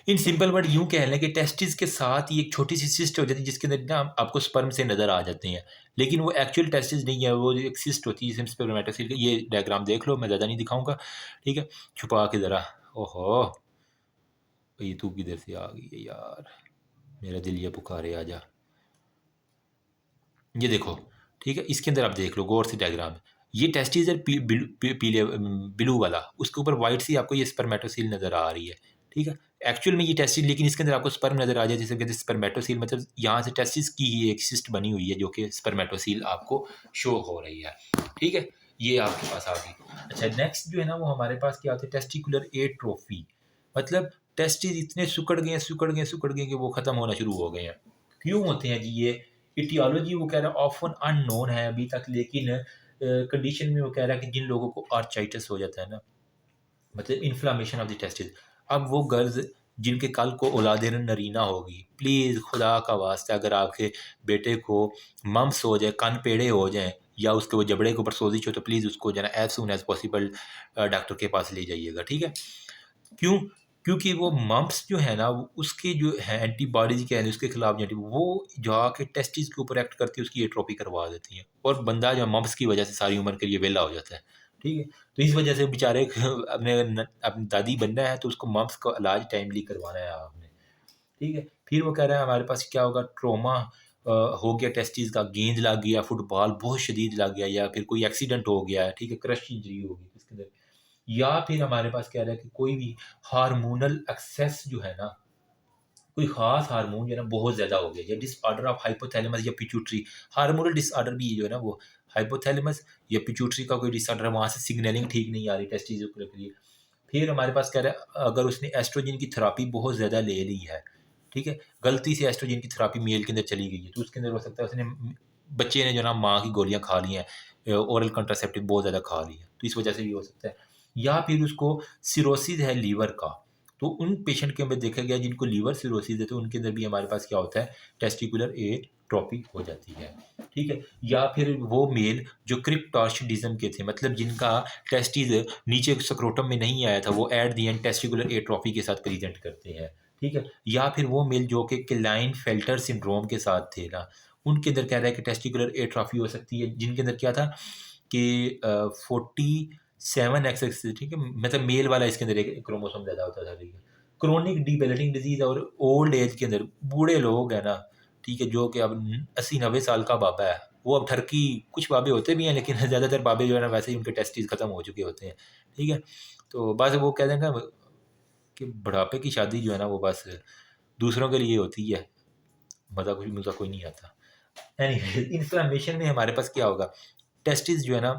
Speaker 1: इन सिंपल वर्ड यूं कह लें कि टेस्टिस के साथ ही एक छोटी सी सिस्ट हो जाती है, जिसके अंदर ना आपको स्पर्म से नज़र आ जाते हैं, लेकिन वो एक्चुअल टेस्टिस नहीं है, वो एक सिस्ट होती है जिसे स्पर्मेटोसील। ये डायग्राम देख लो, मैं ज़्यादा नहीं दिखाऊंगा, ठीक है? छुपा के ज़रा, ओहो ये तू किधर से आ गई है यार, मेरा दिल ये पुकारे आजा। ये देखो, ठीक है? इसके अंदर आप देख लो गौर से डायग्राम, ये टेस्टिस है पीले ब्लू वाला, उसके ऊपर वाइट सी आपको ये स्पर्मेटोसील नज़र आ रही है, ठीक है? एक्चुअल में ये टेस्टिस, लेकिन इसके अंदर आपको स्पर्म नज़र आ जाए, जिसे कहते हैं स्पर्मेटोसील, मतलब यहाँ से टेस्टिस की ही एक सिस्ट बनी हुई है जो कि स्पर्मेटोसील आपको शो हो रही है, ठीक है? ये आपके पास आ गई। अच्छा, नेक्स्ट जो है ना वो हमारे पास क्या होता है, टेस्टिकुलर एट्रोफी, मतलब टेस्टिस इतने सुकड़ गए कि वो ख़त्म होना शुरू हो गए हैं। क्यों होते हैं जी ये? इटियोलॉजी वो कह रहा है ऑफन अननोन है अभी तक, लेकिन कंडीशन में वो कह रहा है कि जिन लोगों को आर्चाइटिस हो जाता है ना, मतलब इन्फ्लामेशन ऑफ द टेस्टिस, अब वो गर्ल्स जिनके कल को औलाद नरीना होगी, प्लीज़ खुदा का वास्ता, अगर आपके बेटे को मम्स हो जाए, कान पेड़े हो जाएं, या उसके वो जबड़े के ऊपर सोजिश हो तो प्लीज़ उसको जो है ना as soon as possible doctor के पास ले जाइएगा, ठीक है। क्यों? क्योंकि वो मम्प्स जो है ना उसके जो है एंटीबॉडीज़ क्या है उसके खिलाफ जो वो जाके टेस्टिस के ऊपर एक्ट करती है, उसकी एट्रोपी करवा देती हैं और बंदा जो मम्प्स की वजह से सारी उम्र के लिए वेला हो जाता है, ठीक है। तो इस वजह से बेचारे अपनी दादी बनना है तो उसको मम्प्स का इलाज टाइमली करवाना है आपने, ठीक है। फिर वो कह रहा है हमारे पास क्या होगा, ट्रॉमा हो गया, टेस्टिस का गेंद लग गया, फुटबॉल बहुत शदीद लग गया, या फिर कोई एक्सीडेंट हो गया है, ठीक है, क्रश इंजरी होगी इसके अंदर, या फिर हमारे पास कह रहा है कि कोई भी हार्मोनल एक्सेस जो है ना, कोई खास हार्मोन जो है ना बहुत ज़्यादा हो गया, या डिसऑर्डर ऑफ हाइपोथैलेमस या पिट्यूटरी, हार्मोनल डिसऑर्डर भी जो है ना वो हाइपोथैलेमस या पिट्यूटरी का कोई डिसऑर्डर, वहाँ से सिग्नलिंग ठीक नहीं आ रही टेस्टिस के लिए। फिर हमारे पास कह रहा है अगर उसने एस्ट्रोजन की थेरेपी बहुत ज़्यादा ले ली है, ठीक है, गलती से एस्ट्रोजन की थेरेपी मेल के अंदर चली गई है, तो उसके अंदर हो सकता है उसने बच्चे ने जो ना माँ की गोलियाँ खा ली हैं, ओरल कंट्रासेप्टिव बहुत ज़्यादा खा ली है, तो इस वजह से भी हो सकता है। या फिर उसको सिरोसिस है लीवर का, तो उन पेशेंट के अंदर देखा गया जिनको लीवर सिरोसिस है तो उनके अंदर भी हमारे पास क्या होता है, टेस्टिकुलर एट्रोफी हो जाती है, ठीक है। या फिर वो मेल जो क्रिप्टॉर्चिडिज्म के थे, मतलब जिनका टेस्टिस नीचे स्क्रोटम में नहीं आया था, वो at the end testicular atrophy के साथ प्रेजेंट करते हैं, ठीक है। या फिर वो मेल जो कि क्लाइन फेल्टर सिंड्रोम के साथ थे ना, उनके अंदर कह रहा है कि टेस्टिकुलर एट्रोफी हो सकती है, जिनके अंदर क्या था कि 47 XX, ठीक है, मतलब मेल वाला इसके अंदर एक क्रोमोसोम ज़्यादा होता था, ठीक है। क्रोनिक डिबेलिटिंग डिजीज़ और ओल्ड एज के अंदर बूढ़े लोग हैं ना, ठीक है, जो कि अब 80-90 साल का बाबा है, वो अब ठरकी, कुछ बाबे होते भी हैं लेकिन ज़्यादातर बाबे जो है ना वैसे ही उनके टेस्टिस ख़त्म हो चुके होते हैं, ठीक है। तो बस वो कह देंगे कि बुढ़ापे की शादी जो है ना वो बस दूसरों के लिए होती है, मज़ा कोई नहीं आता। एनीवे इन्फ्लेमेशन में हमारे पास क्या होगा, टेस्टिस जो है ना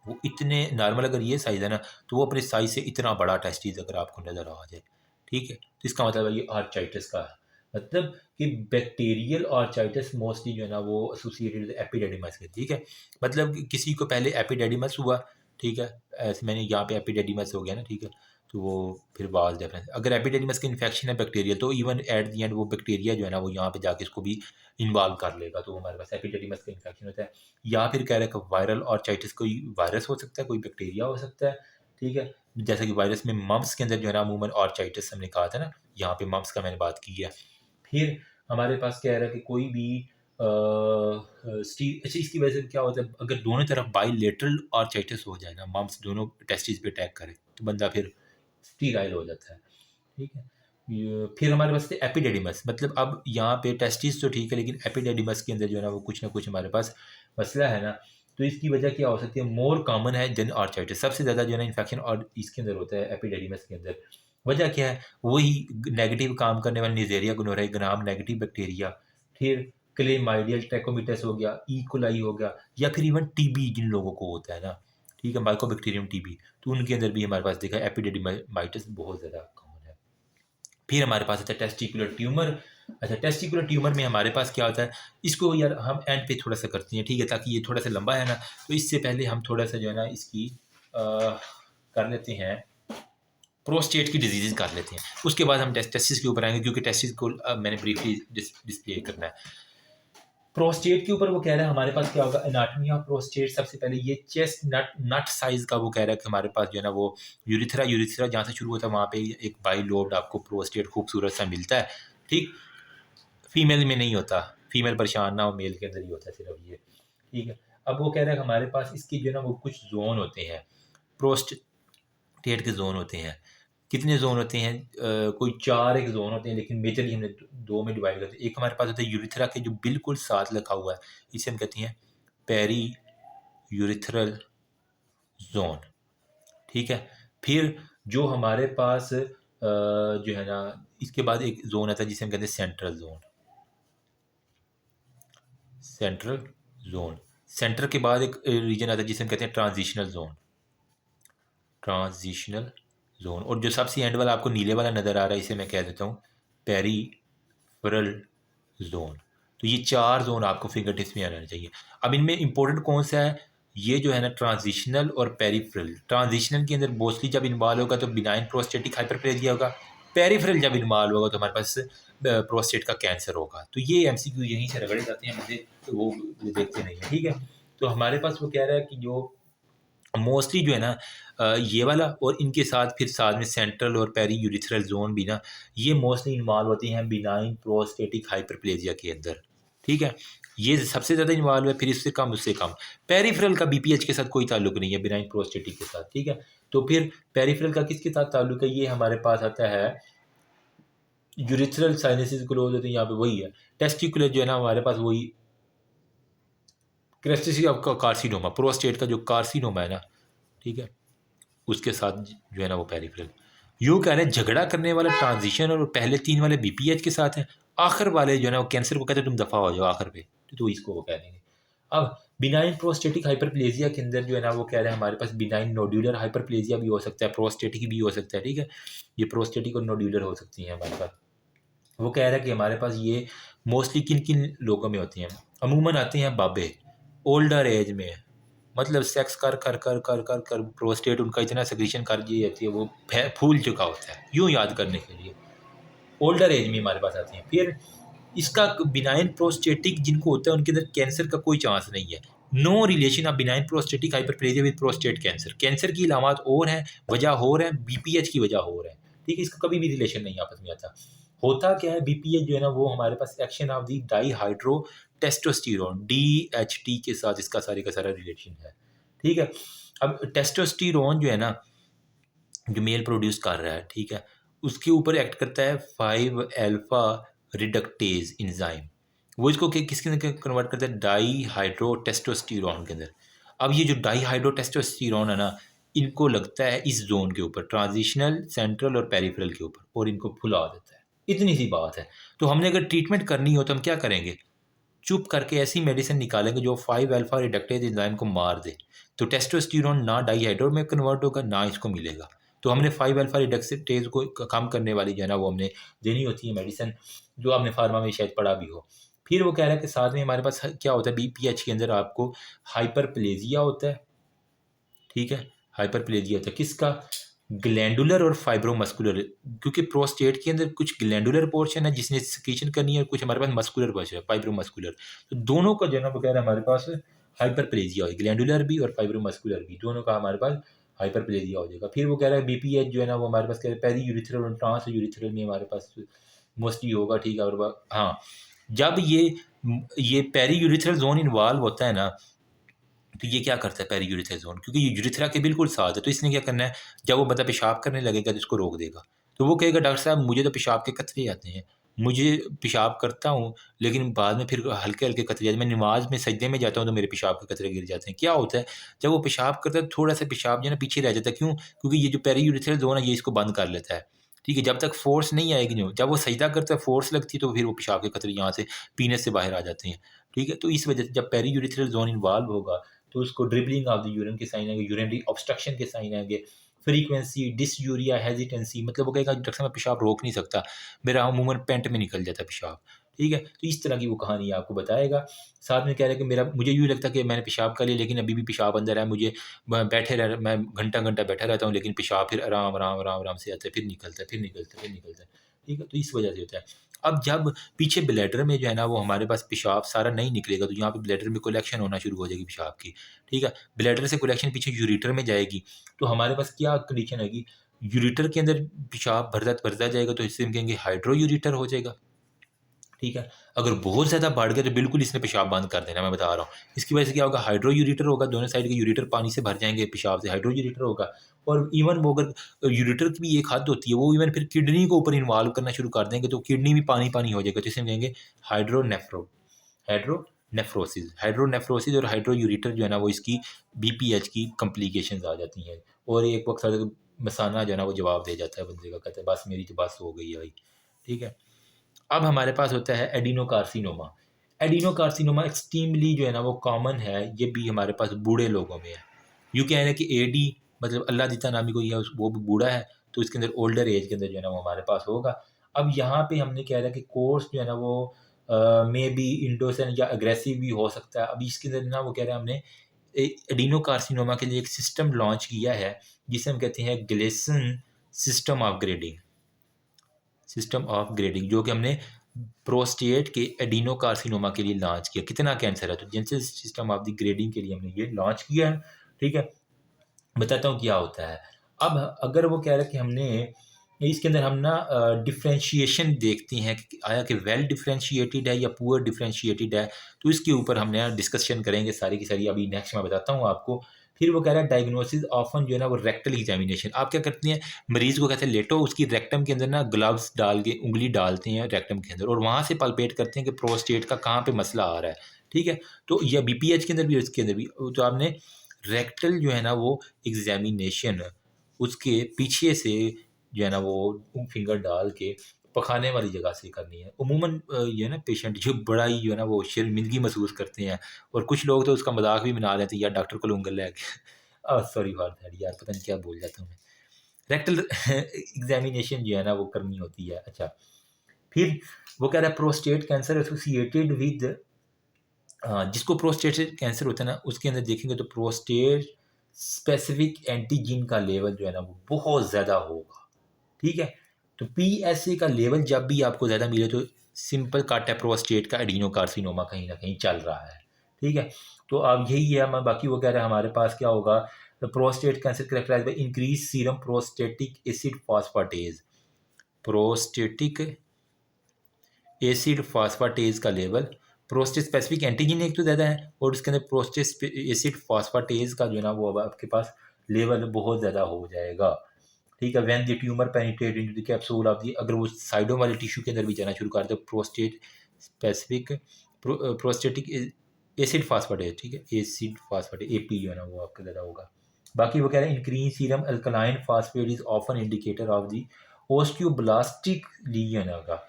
Speaker 1: वो इतने नॉर्मल, अगर ये साइज़ है ना तो वो अपने साइज़ से इतना बड़ा टेस्टिस अगर आपको नज़र आ जाए, ठीक है, तो इसका मतलब है ये आर्चाइटिस का है, मतलब कि बैक्टीरियल आर्चाइटिस मोस्टली जो है ना वो एसोसिएटेड विद एपिडेडिमस के, ठीक है। मतलब कि किसी को पहले एपिडेडिमस हुआ, ठीक है, ऐसे मैंने यहाँ पे एपिडेडिमस हो गया ना, ठीक है, तो वो फिर बाज़ डिफरेंस, अगर एपिडेडिमस का इन्फेक्शन है बैक्टीरियल तो इवन एट द एंड वो बैक्टीरिया जो है ना वो यहाँ पे जाके इसको भी इन्वॉल्व कर लेगा, तो हमारे पास एपिडेडिमस का इन्फेक्शन होता है। या फिर कह रहे हैं कि वायरल ऑर्चाइटिस कोई वायरस हो सकता है, कोई बैक्टीरिया हो सकता है, ठीक है। जैसे कि वायरस में मम्प्स के अंदर जो है ना अमूमन ऑर्चाइटिस हमने कहा था ना, यहाँ पे मम्प्स का मैंने बात की है। फिर हमारे पास कह रहा है कि कोई भी अच्छा, इसकी वजह से क्या होता है, अगर दोनों तरफ बाइलेटरल ऑर्चाइटिस हो जाए ना, मम्प्स दोनों टेस्टिस पे अटैक करे तो बंदा फिर स्टीराइल हो जाता है, ठीक है। फिर हमारे पास थे एपिडेडिमस, मतलब अब यहाँ पे टेस्टिस तो ठीक है लेकिन एपिडेडिमस के अंदर जो है ना वो कुछ ना कुछ हमारे पास मसला है ना, तो इसकी वजह क्या हो सकती है, मोर कॉमन है देन आर्चाइटिस, सबसे ज़्यादा जो है ना इन्फेक्शन और इसके अंदर होता है एपिडेडिमस के अंदर। वजह क्या है, वही नेगेटिव काम करने वाले Neisseria gonorrhoea gram negative bacteria, फिर क्लेमाइडियल ट्रैकोमिटस हो गया, ई कोलाई हो गया, या फिर इवन टीबी जिन लोगों को होता है ना, ठीक है, माइकोबैक्टीरियम टीबी, तो उनके अंदर भी हमारे पास देखा एपिडेडिमाइटिस बहुत ज़्यादा कॉमन है। फिर हमारे पास आता है टेस्टिकुलर ट्यूमर। अच्छा, टेस्टिकुलर ट्यूमर में हमारे पास क्या होता है, इसको यार हम एंड पे थोड़ा सा करते हैं, ठीक है, ताकि ये थोड़ा सा लंबा है ना, तो इससे पहले हम थोड़ा सा जो है ना इसकी कर लेते हैं, प्रोस्टेट की डिजीज़ कर लेते हैं, उसके बाद हम टेस्टिस के ऊपर आएंगे क्योंकि टेस्टिस को मैंने ब्रीफली डिस्प्ले करना है। प्रोस्टेट के ऊपर वो कह रहा है हमारे पास क्या होगा, एनाटॉमी ऑफ प्रोस्टेट, सबसे पहले ये चेस्ट नट साइज का वो कह रहा है कि हमारे पास जो है ना वो यूरिथ्रा जहाँ से शुरू होता है वहाँ पे एक बाई लोब्ड आपको प्रोस्टेट खूबसूरत सा मिलता है, ठीक, फीमेल में नहीं होता, फीमेल परेशान ना हो, मेल के अंदर ही होता है सिर्फ ये, ठीक है। अब वो कह रहा है कि हमारे पास इसकी जो है ना वो कुछ जोन होते हैं, प्रोस्टेट के जोन होते हैं, कितने जोन होते हैं, कोई 4 एक जोन होते हैं लेकिन मेजरली हमने 2 में डिवाइड करते हैं। एक हमारे पास होता है यूरिथ्रा के जो बिल्कुल साथ लिखा हुआ है, इसे हम कहते हैं पेरी यूरिथ्रल जोन, ठीक है। फिर जो हमारे पास जो है ना इसके बाद एक जोन आता है जिसे हम कहते हैं central zone, central zone, centre के बाद एक रीजन आता है जिसे हम कहते हैं ट्रांजिशनल जोन, ट्रांजिशनल जोन, और जो सबसे एंड वाला आपको नीले वाला नज़र आ रहा है इसे मैं कह देता हूँ पेरीफेरल जोन। तो ये 4 जोन आपको फिंगर टिप्स में आना चाहिए। अब इनमें इंपॉर्टेंट कौन सा है, ये जो है ना ट्रांजिशनल और पेरीफेरल। ट्रांजिशनल के अंदर मोस्टली जब इन्वॉल्व होगा तो बिनाइन प्रोस्टेटिक हाइपरप्लेजिया होगा, पेरीफेरल जब इन्वॉल्व होगा तो हमारे पास प्रोस्टेट का कैंसर होगा। तो ये एमसीक्यू यहीं से रगड़े जाते हैं मुझे, तो वो देखते नहीं है, ठीक है। तो हमारे पास वो कह रहा है कि जो मोस्टली जो है ना ये वाला और इनके साथ फिर साथ में सेंट्रल और पेरी यूरिथ्रल जोन भी ना, ये मोस्टली इन्वॉल्व होती हैं बिनाइन प्रोस्टेटिक हाइपरप्लेजिया के अंदर, ठीक है। ये सबसे ज़्यादा इन्वॉल्व है, फिर इससे कम उससे कम। पेरिफेरल का बीपीएच के साथ कोई ताल्लुक नहीं है बिनाइन प्रोस्टेटिक के साथ, ठीक है। तो फिर पेरिफेरल का किसके साथ ताल्लुक है, ये हमारे पास आता है यूरिथ्रल साइनसिस क्लोज होते हैं, यहाँ पे वही है। टेस्टिकुलर जो है ना हमारे पास वही क्रेस्टिस का कार्सिनोमा, प्रोस्टेट का जो कार्सिनोमा है ना, ठीक है, उसके साथ जो है ना वो पेरिफेरल। यूँ कह रहे हैं झगड़ा करने वाला ट्रांजिशन और पहले 3 वाले बीपीएच के साथ है, आखिर वाले जो है ना वो कैंसर को कहते हैं तुम दफ़ा हो जाओ आखिर पे, तो इसको वो कह देंगे। अब बिनाइन प्रोस्टेटिक हाइपरप्लेजिया के अंदर जो है ना वो कह रहे हैं हमारे पास बिनाइन नोड्यूलर हाइपरप्लेजिया भी हो सकता है, प्रोस्टेटिक भी हो सकता है, ठीक है। ये प्रोस्टेटिक और नोड्यूलर हो सकती हैं हमारे पास। वो कह रहा है कि हमारे पास ये मोस्टली किन किन लोगों में होती हैं। अमूमन आते हैं बाबे ओल्डर एज में, मतलब सेक्स कर कर कर कर कर कर प्रोस्टेट उनका इतना सेक्रीशन कर दी जाती है, वो फूल चुका होता है, यूँ याद करने के लिए ओल्डर एज में हमारे पास आती हैं। फिर इसका बिनाइन प्रोस्टेटिक जिनको होता है उनके अंदर कैंसर का कोई चांस नहीं है। No relation of benign prostatic hyperplasia with prostate cancer. Cancer की इलामात और हैं, वजह और है, बीपीएच की वजह और है, ठीक है। इसका कभी भी रिलेशन नहीं आपस में आता। होता क्या है, बीपीएच जो है ना वो हमारे पास action of the dihydrotestosterone DHT के साथ इसका सारे का सारा रिलेशन है, ठीक है। अब टेस्टोस्टेरोन जो है ना जो मेल प्रोड्यूस कर रहा है, ठीक है, उसके ऊपर एक्ट करता है 5 अल्फा रिडक्टेज एंजाइम। वो इसको किसके अंदर कन्वर्ट करता है, डाई हाइड्रो टेस्टोस्टेरोन के अंदर। अब ये जो डाई हाइड्रो टेस्टोस्टेरोन है ना, इनको लगता है इस जोन के ऊपर, ट्रांजिशनल सेंट्रल और पेरिफेरल के ऊपर, और इनको फुला देता है। इतनी सी बात है। तो हमने अगर ट्रीटमेंट करनी हो तो हम क्या करेंगे, चुप करके ऐसी मेडिसिन निकालेंगे जो 5 अल्फा रिडक्टेज एंजाइम को मार दे। तो टेस्टोस्टेरोन ना डाईहाइड्रो में कन्वर्ट होगा ना इसको मिलेगा। तो हमने 5 अल्फा रिडक्टेज को कम करने वाली जो है ना वो हमने देनी होती है मेडिसिन, जो आपने फार्मा में शायद पढ़ा भी हो। फिर वो कह रहा है कि साथ में हमारे पास क्या होता है, बीपीएच के अंदर आपको हाइपरप्लेजिया होता है, ठीक है। हाइपरप्लेजिया होता है किसका, ग्लैंडुलर और फाइब्रोमस्कुलर, क्योंकि प्रोस्टेट के अंदर कुछ ग्लैंडुलर पोर्शन है जिसने सिक्रीशन करनी है और कुछ हमारे पास मस्कुलर पोर्शन है फाइब्रोमस्कुलर। तो दोनों का जो है वगैरह हमारे पास हाइपरप्लेजिया हो, ग्लैंडुलर भी और फाइब्रोमस्कुलर भी, दोनों का हमारे पास हाइपरप्लेजिया हो जाएगा। फिर वो कह रहा है बीपीएच जो है ना वो हमारे पास कह रहे हैं पेरी यूरिथ्रल और ट्रांस यूरिथ्रल में हमारे पास मोस्टली होगा, ठीक है। और हाँ, जब ये पेरी यूरिथ्रल जोन इन्वॉल्व होता है ना, तो ये क्या करता है पेरी यूरिथ्रा जोन, क्योंकि ये यूरिथ्रा के बिल्कुल साथ है, तो इसने क्या करना है, जब वो बंदा पेशाब करने लगेगा तो इसको रोक देगा। तो वो कहेगा डॉक्टर साहब मुझे तो पेशाब के कतरे आते हैं, मुझे पेशाब करता हूँ लेकिन बाद में फिर हल्के हल्के कतरे आते हैं, मैं नमाज में सजदे में जाता हूँ तो मेरे पेशाब के कतरे गिर जाते हैं। क्या होता है, जब वो पेशाब करता है थोड़ा सा पेशाब जो है ना पीछे रह जाता है, क्यों, क्योंकि ये जो पेरी यूरिथ्रल जोन है ये इसको बंद कर लेता है, ठीक है। जब तक फोर्स नहीं आएगी, जो जब वो सजदा करता है फोर्स लगती है तो फिर वो पेशाब के कतरे यहाँ से पीने से बाहर आ जाते हैं, ठीक है। तो इस वजह से जब पेरी यूरिथ्रल जोन इन्वॉल्व होगा तो उसको ड्रिबलिंग ऑफ द यूरिन के साइन आएंगे, यूरिनरी ऑब्स्ट्रक्शन के साइन आएंगे, फ्रीक्वेंसी, डिसयूरिया, हेजिटेंसी, मतलब वो कहेगा डॉक्टर मैं पेशाब रोक नहीं सकता, मेरा अमूमन पेंट में निकल जाता है पेशाब, ठीक है। तो इस तरह की वो कहानी आपको बताएगा। साथ में कह रहा है कि मुझे यूँ लगता है कि मैंने पेशाब कर लिया लेकिन अभी भी पेशाब अंदर है, मुझे मैं घंटा घंटा बैठा रहता हूँ लेकिन पेशाब फिर आराम आराम आराम आराम से आता है, फिर निकलता है, फिर निकलता है, फिर निकलता है, ठीक है। तो इस वजह से होता है। अब जब पीछे ब्लैडर में जो है ना वो हमारे पास पेशाब सारा नहीं निकलेगा, तो यहाँ पे ब्लैडर में कलेक्शन होना शुरू हो जाएगी पेशाब की, ठीक है। ब्लैडर से कलेक्शन पीछे यूरिटर में जाएगी, तो हमारे पास क्या कंडीशन आएगी, यूरिटर के अंदर पेशाब भरता जाएगा, तो इससे हम कहेंगे हाइड्रो यूरिटर हो जाएगा, ठीक है। अगर बहुत ज़्यादा बढ़ गया तो बिल्कुल इसने पेशाब बंद कर देना, मैं बता रहा हूँ। इसकी वजह से क्या होगा, हाइड्रो यूरिटर होगा, दोनों साइड के यूरिटर पानी से भर जाएंगे पेशाब से, हाइड्रो यूरिटर होगा। और इवन वो अगर यूरिटर की भी एक हद होती है, वो इवन फिर किडनी को ऊपर इन्वॉल्व करना शुरू कर देंगे, तो किडनी भी पानी पानी हो जाएगा, तो इसे हम कहेंगे हाइड्रोनेफ्रोसिस। हाइड्रोनेफ्रोसिस और हाइड्रो यूरिटर जो है ना वो इसकी बीपीएच की कॉम्प्लिकेशंस आ जाती हैं, और एक वक्त मसाना जो है ना वो जवाब दे जाता है बंदे का, कहता है बस मेरी तो बस हो गई है भाई, ठीक है। अब हमारे पास होता है एडिनोकार्सिनोमा। एडिनोकार्सिनोमा एक्सट्रीमली जो है ना वो कॉमन है, ये भी हमारे पास बूढ़े लोगों में है। यूँ कह रहे हैं कि एडी मतलब अल्लाह जितना नामी कोई है वो भी बूढ़ा है, तो इसके अंदर ओल्डर एज के अंदर जो है ना वो हमारे पास होगा। अब यहाँ पे हमने कह रहा है कि कोर्स जो है ना वो मे बी इंडोसन या अग्रेसिव भी हो सकता है। अब इसके अंदर ना वो कह रहे हैं हमने एडिनोकार्सिनोमा के लिए एक सिस्टम लॉन्च किया है जिसे हम कहते हैं ग्लेसन सिस्टम ऑफ ग्रेडिंग, जो कि हमने प्रोस्टेट के एडिनोकार्सिनोमा के लिए लॉन्च किया। कितना कैंसर है, तो genesis system of the grading के लिए हमने ये लॉन्च किया है। ठीक है, बताता हूँ क्या होता है। अब अगर वो कह रहा है कि हमने इसके अंदर हम ना डिफ्रेंशिएशन देखते हैं कि आया कि वेल डिफ्रेंशिएटेड है या पुअर डिफ्रेंशिएटेड है, तो इसके ऊपर हमने डिस्कशन करेंगे सारी की सारी। अभी नेक्स्ट मैं बताता हूँ आपको। फिर वो कह रहा है डायग्नोसिस ऑफन जो है ना वो रेक्टल एग्जामिनेशन। आप क्या करते हैं, मरीज़ को कहते हैं लेटो, उसकी रेक्टम के अंदर ना ग्लव्स डाल के उंगली डालते हैं रेक्टम के अंदर और वहाँ से पल्पेट करते हैं कि प्रोस्टेट का कहाँ पे मसला आ रहा है। ठीक है, तो या बीपीएच के अंदर भी, उसके अंदर भी, तो आपने रेक्टल जो है ना वो एग्जामिनेशन उसके पीछे से जो है ना वो फिंगर डाल के पखाने वाली जगह से करनी है। उमूमन ये है ना पेशेंट जो बड़ा ही जो है ना वो शर्मिंदगी महसूस करते हैं और कुछ लोग तो उसका मजाक भी बना लेते हैं, यार डॉक्टर को उंगल लग सॉरी फॉर दैट यार, पता नहीं क्या बोल जाता हूँ मैं। रेक्टल एग्जामिनेशन जो है ना वो करनी होती है। अच्छा, फिर वो कह रहा है प्रोस्टेट कैंसर एसोसिएटेड विद, जिसको प्रोस्टेट कैंसर होता है ना उसके अंदर देखेंगे तो प्रोस्टेट स्पेसिफिक एंटीजन का लेवल जो है ना वो बहुत ज़्यादा होगा। ठीक है, तो पीएसए का लेवल जब भी आपको ज़्यादा मिले तो सिंपल कट है, प्रोस्टेट का एडिनोकार्सिनोमा कहीं ना कहीं चल रहा है। ठीक है, तो अब यही है। मैं बाकी वो कह रहा है हमारे पास क्या होगा, prostate cancer characterize by increase serum prostatic acid phosphatase. Prostatic acid phosphatase का लेवल, प्रोस्टेट स्पेसिफिक एंटीजन एक तो ज़्यादा है और उसके अंदर प्रोस्टेट एसिड फास्फाटेज का जो है ना वो अब आपके पास लेवल बहुत ज़्यादा हो जाएगा। ठीक है, when the tumour penetrate into the capsule of the, अगर वो साइडों वाले टिश्यू के अंदर भी जाना शुरू कर दे, प्रोस्टेट स्पेसिफिक प्रोस्टेटिक एसिड फास्फाटेज। ठीक है, एसिड फास्फाटेज एपी जो है ना वो आपका ज़्यादा होगा। बाकी वो कह रहे हैं increase serum alkaline phosphate is often indicator of the osteoblastic lesion होगा।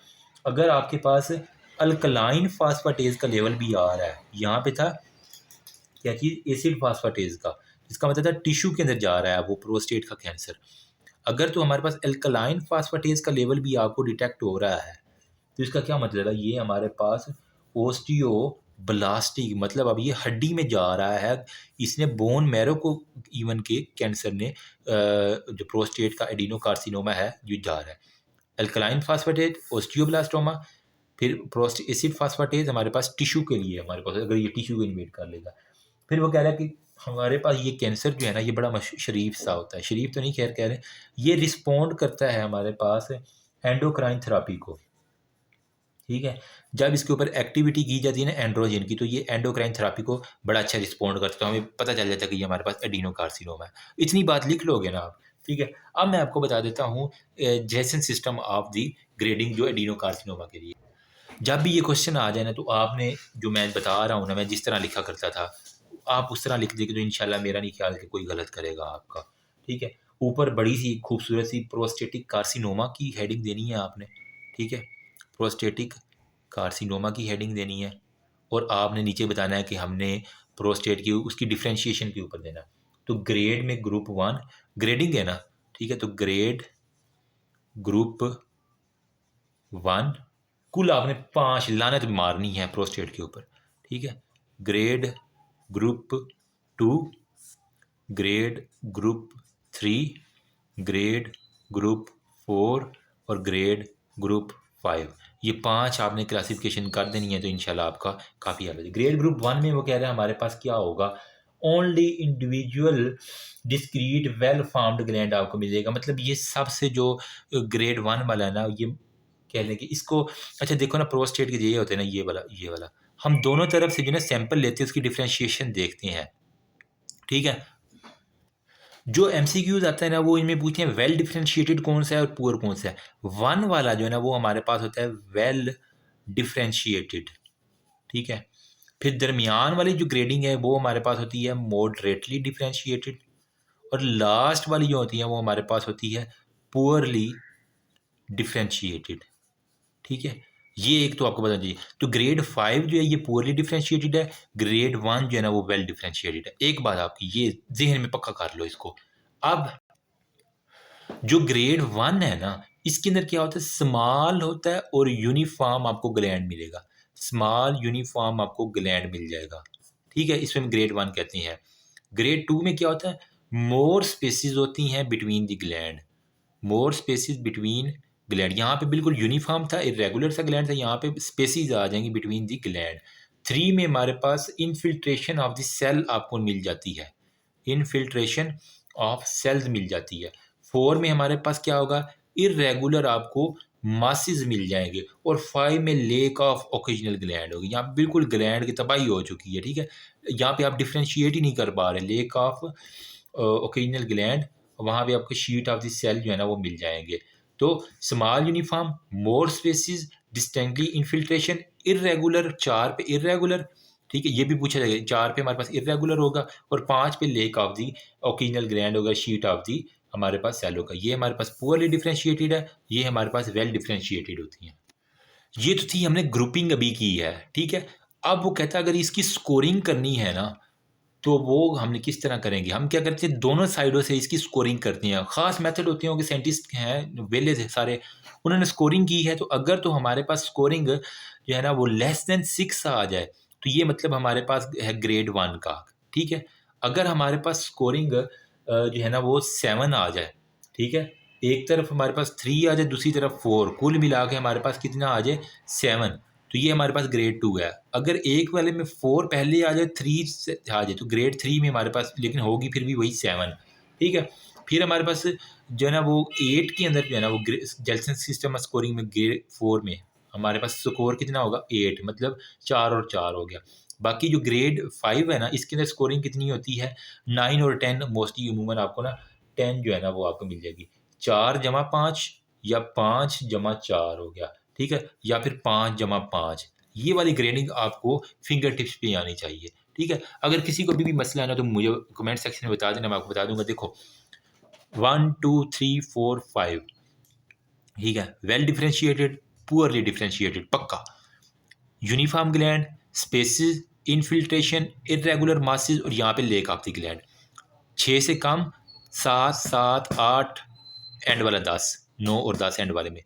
Speaker 1: अगर आपके पास अल्कलाइन फास्फाटेज का लेवल भी आ रहा है, यहाँ पे था क्या चीज़, एसिड फास्फाटेज का, जिसका मतलब था टिश्यू के अंदर जा रहा है वो प्रोस्टेट का कैंसर। अगर तो हमारे पास अल्कलाइन फास्फाटेज का लेवल भी आपको डिटेक्ट हो रहा है तो इसका क्या मतलब है, ये हमारे पास ओस्टियोब्लास्टिक, मतलब अब ये हड्डी में जा रहा है, इसने बोन मैरो को इवन के कैंसर ने जो प्रोस्टेट का एडिनोकार्सिनोमा है ये जा रहा है। अल्कलाइन फास्फाटेज ओस्टियोब्लास्टोमा, फिर प्रोस्ट एसिड फास्फाटेज हमारे पास टिश्यू के लिए, हमारे पास अगर ये टिश्यू को इन्वेट कर लेगा। फिर वो कह रहा है कि हमारे पास ये कैंसर जो है ना ये बड़ा शरीफ सा होता है, शरीफ तो नहीं खैर कह रहे, ये रिस्पॉन्ड करता है हमारे पास एंडोक्राइन थेरापी को। ठीक है, जब इसके ऊपर एक्टिविटी की जाती है ना एंड्रोजन की, तो ये एंडोक्राइन थेरापी को बड़ा अच्छा रिस्पॉन्ड करता है, हमें पता चल जाता है कि ये हमारे पास एडिनोकार्सिनोमा है। इतनी बात लिख लोगे ना आप। ठीक है, अब मैं आपको बता देता हूँ Jason system of the grading जो एडिनोकार्सिनोमा के लिए। जब भी ये क्वेश्चन आ जाए ना तो आपने जो मैं बता रहा हूँ ना, मैं जिस तरह लिखा करता था आप उस तरह लिख देंगे तो इंशाल्लाह मेरा नहीं ख्याल कि कोई गलत करेगा आपका। ठीक है, ऊपर बड़ी सी खूबसूरत सी प्रोस्टेटिक कार्सिनोमा की हेडिंग देनी है आपने। ठीक है, प्रोस्टेटिक कार्सिनोमा की हेडिंग देनी है और आपने नीचे बताना है कि हमने प्रोस्टेट की उसकी डिफ्रेंशिएशन के ऊपर देना। तो ग्रेड में ग्रुप 1 ग्रेडिंग है ना। ठीक है, तो ग्रेड ग्रुप 1 कुल आपने 5 लानत मारनी है प्रोस्टेट के ऊपर। ठीक है, grade group 2, grade group 3, grade group 4 और ग्रेड ग्रुप 5, ये 5 आपने क्लासिफिकेशन कर देनी है तो इंशाल्लाह आपका काफ़ी हल है। ग्रेड ग्रुप 1 में वो कह रहे हैं हमारे पास क्या होगा, only individual discrete well farmed gland आपको मिलेगा। मतलब ये सबसे जो ग्रेड 1 वाला है ना, ये कह लें कि इसको, अच्छा देखो ना प्रोस्टेट के ये होते हैं ना, ये वाला हम दोनों तरफ से जो ना सैंपल लेते हैं उसकी डिफ्रेंशिएशन देखते हैं। ठीक है, जो एमसीक्यूज आता है ना वो इनमें पूछते हैं वेल डिफ्रेंशिएटेड कौन सा है और पुअर कौन सा है। 1 वाला जो है ना वो हमारे पास होता है वेल डिफ्रेंशिएटेड। ठीक है, फिर दरमियान वाली जो ग्रेडिंग है वो हमारे पास होती है मॉडरेटली डिफ्रेंशिएटेड और लास्ट वाली जो होती है वो हमारे पास होती है पुअरली डिफ्रेंशिएटेड। ठीक है, ये एक तो आपको बता दीजिए। तो ग्रेड 5 जो है ये पुअरली डिफ्रेंशिएटेड है, ग्रेड 1 जो है ना वो वेल डिफ्रेंशिएटेड है। एक बात आपकी ये जहन में पक्का कर लो इसको। अब जो ग्रेड 1 है ना इसके अंदर क्या होता है, स्मॉल होता है और यूनिफॉर्म आपको ग्लैंड मिलेगा, स्मॉल यूनिफॉर्म आपको ग्लैंड मिल जाएगा। ठीक है, इसमें ग्रेड 1 कहते हैं। ग्रेड 2 में क्या होता है, मोर स्पेसिस होती हैं between the gland, more spaces between gland. यहाँ पे बिल्कुल यूनिफॉर्म था, इरेगुलर सा ग्लैंड था, यहाँ पे स्पेसिस आ जाएंगी बिटवीन दी ग्लैंड। 3 में हमारे पास इनफिल्ट्रेशन ऑफ द सेल आपको मिल जाती है, इनफिल्ट्रेशन ऑफ सेल्स मिल जाती है। 4 में हमारे पास क्या होगा, इरेगुलर आपको मासिस मिल जाएंगे। और 5 में लेक ऑफ ओकेजनल ग्लैंड होगी, यहाँ बिल्कुल ग्लैंड की तबाही हो चुकी है, ठीक है। यहाँ पे आप डिफ्रेंशिएट ही नहीं कर पा रहे, लेक ऑफ ओकेजनल ग्लैंड, वहाँ पे आपको शीट ऑफ द सेल जो है ना वो मिल जाएंगे। तो स्मॉल यूनिफॉर्म, मोर स्पेसिस, डिस्टिंक्टली इनफिल्ट्रेशन, इरेगुलर, 4 पे इरेगुलर, ठीक है, ये भी पूछा जाएगा। 4 पे हमारे पास इरेगुलर होगा और 5 पे lake of the occasional gland होगा, शीट ऑफ दी हमारे पास सेल होगा। ये हमारे पास पुअरली डिफ्रेंशिएटेड है, ये हमारे पास वेल डिफ्रेंशिएटेड होती हैं। ये तो थी हमने ग्रुपिंग अभी की है, ठीक है। अब वो कहता है अगर इसकी स्कोरिंग करनी है ना, तो वो हमने किस तरह करेंगे, हम क्या करते हैं, दोनों साइडों से इसकी स्कोरिंग करते हैं। ख़ास मेथड होती है कि साइंटिस्ट हैं वेले से सारे, उन्होंने स्कोरिंग की है। तो अगर तो हमारे पास स्कोरिंग जो है ना वो लेस देन 6 आ जाए, तो ये मतलब हमारे पास है ग्रेड 1 का, ठीक है। अगर हमारे पास स्कोरिंग जो है ना वो 7 आ जाए, ठीक है, एक तरफ हमारे पास 3 आ जाए, दूसरी तरफ 4, कुल मिला के हमारे पास कितना आ जाए 7, तो ये हमारे पास ग्रेड 2 है। अगर एक वाले में 4 पहले आ जाए, 3 से आ जाए, तो ग्रेड 3 में हमारे पास लेकिन होगी फिर भी वही 7, ठीक है। फिर हमारे पास जो है ना वो 8 के अंदर जो है ना वो जेल्सन सिस्टम स्कोरिंग में ग्रेड 4 में हमारे पास स्कोर कितना होगा 8, मतलब 4 और 4 हो गया। बाकी जो ग्रेड 5 है ना, इसके अंदर स्कोरिंग कितनी होती है 9 और 10, मोस्टली अमूमन आपको ना 10 जो है ना वो आपको मिल जाएगी। 4 जमा 5 या 5 जमा 4 हो गया, ठीक है, या फिर 5 जमा 5, ये वाली ग्रेडिंग आपको फिंगर टिप्स पे आनी चाहिए, ठीक है। अगर किसी को भी मसला है ना तो मुझे कमेंट सेक्शन में बता देना, मैं आपको बता दूंगा। देखो 1 2 3 4 5, ठीक है, वेल डिफ्रेंशिएटेड, पुअरली डिफ्रेंशिएटेड पक्का, uniform gland, spaces, infiltration, irregular masses, और यहाँ पे लेक ऑफ द ग्लैंड। 6 से कम 7 7 8, एंड वाला 10, 9 और 10 एंड वाले में।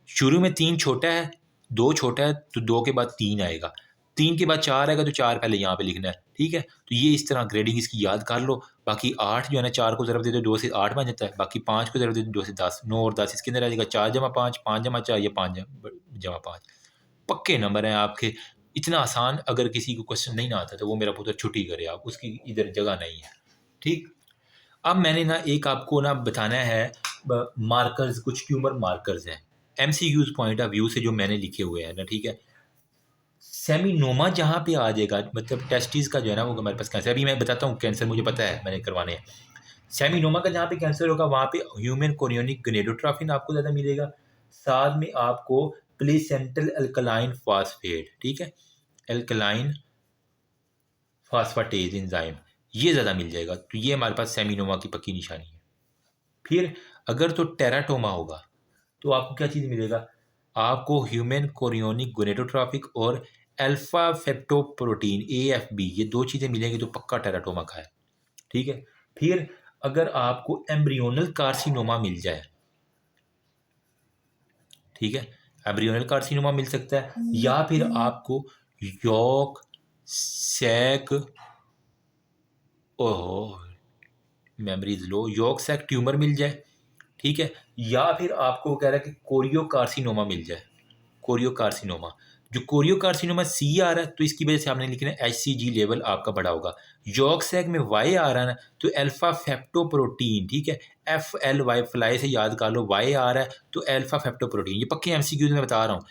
Speaker 1: शुरू में 3 छोटा है, 2 छोटा है, तो 2 के बाद 3 आएगा, 3 के बाद 4 आएगा, तो 4 पहले यहाँ पे लिखना है, ठीक है। तो ये इस तरह ग्रेडिंग इसकी याद कर लो। बाकी 8 जो है ना, 4 को ज़रब दे दो 2 से 8 बन जाता है, बाकी 5 को ज़रब दे दो 2 से 10, 9 और 10 इसके अंदर आ जाएगा। 4 जमा 5, 5 जमा 4, या 5 जमा 5, पक्के नंबर हैं आपके। इतना आसान अगर किसी को क्वेश्चन नहीं ना आता तो वो मेरा पुत्र छुट्टी करे, आप उसकी इधर जगह नहीं है, ठीक। अब मैंने ना एक आपको ना बताना है मार्कर्स, कुछ ट्यूमर मार्कर्स हैं एमसीक्यूज पॉइंट ऑफ व्यू से जो मैंने लिखे हुए हैं ना, ठीक है। सेमिनोमा जहाँ पे आ जाएगा, मतलब टेस्टिस का जो है ना वो हमारे पास कैंसर, अभी मैं बताता हूँ कैंसर मुझे पता है मैंने करवाने हैं। सेमिनोमा का जहाँ पे कैंसर होगा वहाँ पे ह्यूमन कोरियोनिक गोनेडोट्रोफिन आपको ज़्यादा मिलेगा, साथ में आपको प्लेसेंटल अल्कलाइन फॉस्फेट, ठीक है, अल्कलाइन फॉस्फेटेज एंजाइम, ये ज़्यादा मिल जाएगा। तो ये हमारे पास सेमिनोमा की पक्की निशानी है। फिर अगर तो टेराटोमा होगा तो आपको क्या चीज़ मिलेगा, आपको ह्यूमन कोरियोनिक गोनेडोट्रोपिक और अल्फा फेक्टोप्रोटीन AFB, ये 2 चीज़ें मिलेंगी तो पक्का टेराटोमा का है, ठीक है। फिर अगर आपको एम्ब्रियोनल कार्सिनोमा मिल जाए, ठीक है, एम्ब्रियोनल कार्सिनोमा मिल सकता है, या फिर आपको यॉक सैक, ओहो मेमोरीज लो, यॉक सैक ट्यूमर मिल जाए, ठीक है, या फिर आपको कह रहा है कि कोरियोकार्सिनोमा मिल जाए, कोरियोकार्सिनोमा। जो कोरियोकार्सिनोमा C आ रहा है तो इसकी वजह से आपने लिखना है HCG लेवल आपका बढ़ा होगा। यॉर्क सैक में Y आ रहा है ना, तो अल्फा फेप्टोप्रोटीन, ठीक है, FLY, फ्लाई से याद कर लो, Y आ रहा है तो अल्फा फेप्टोप्रोटीन। ये पक्के MCQ में बता रहा हूँ,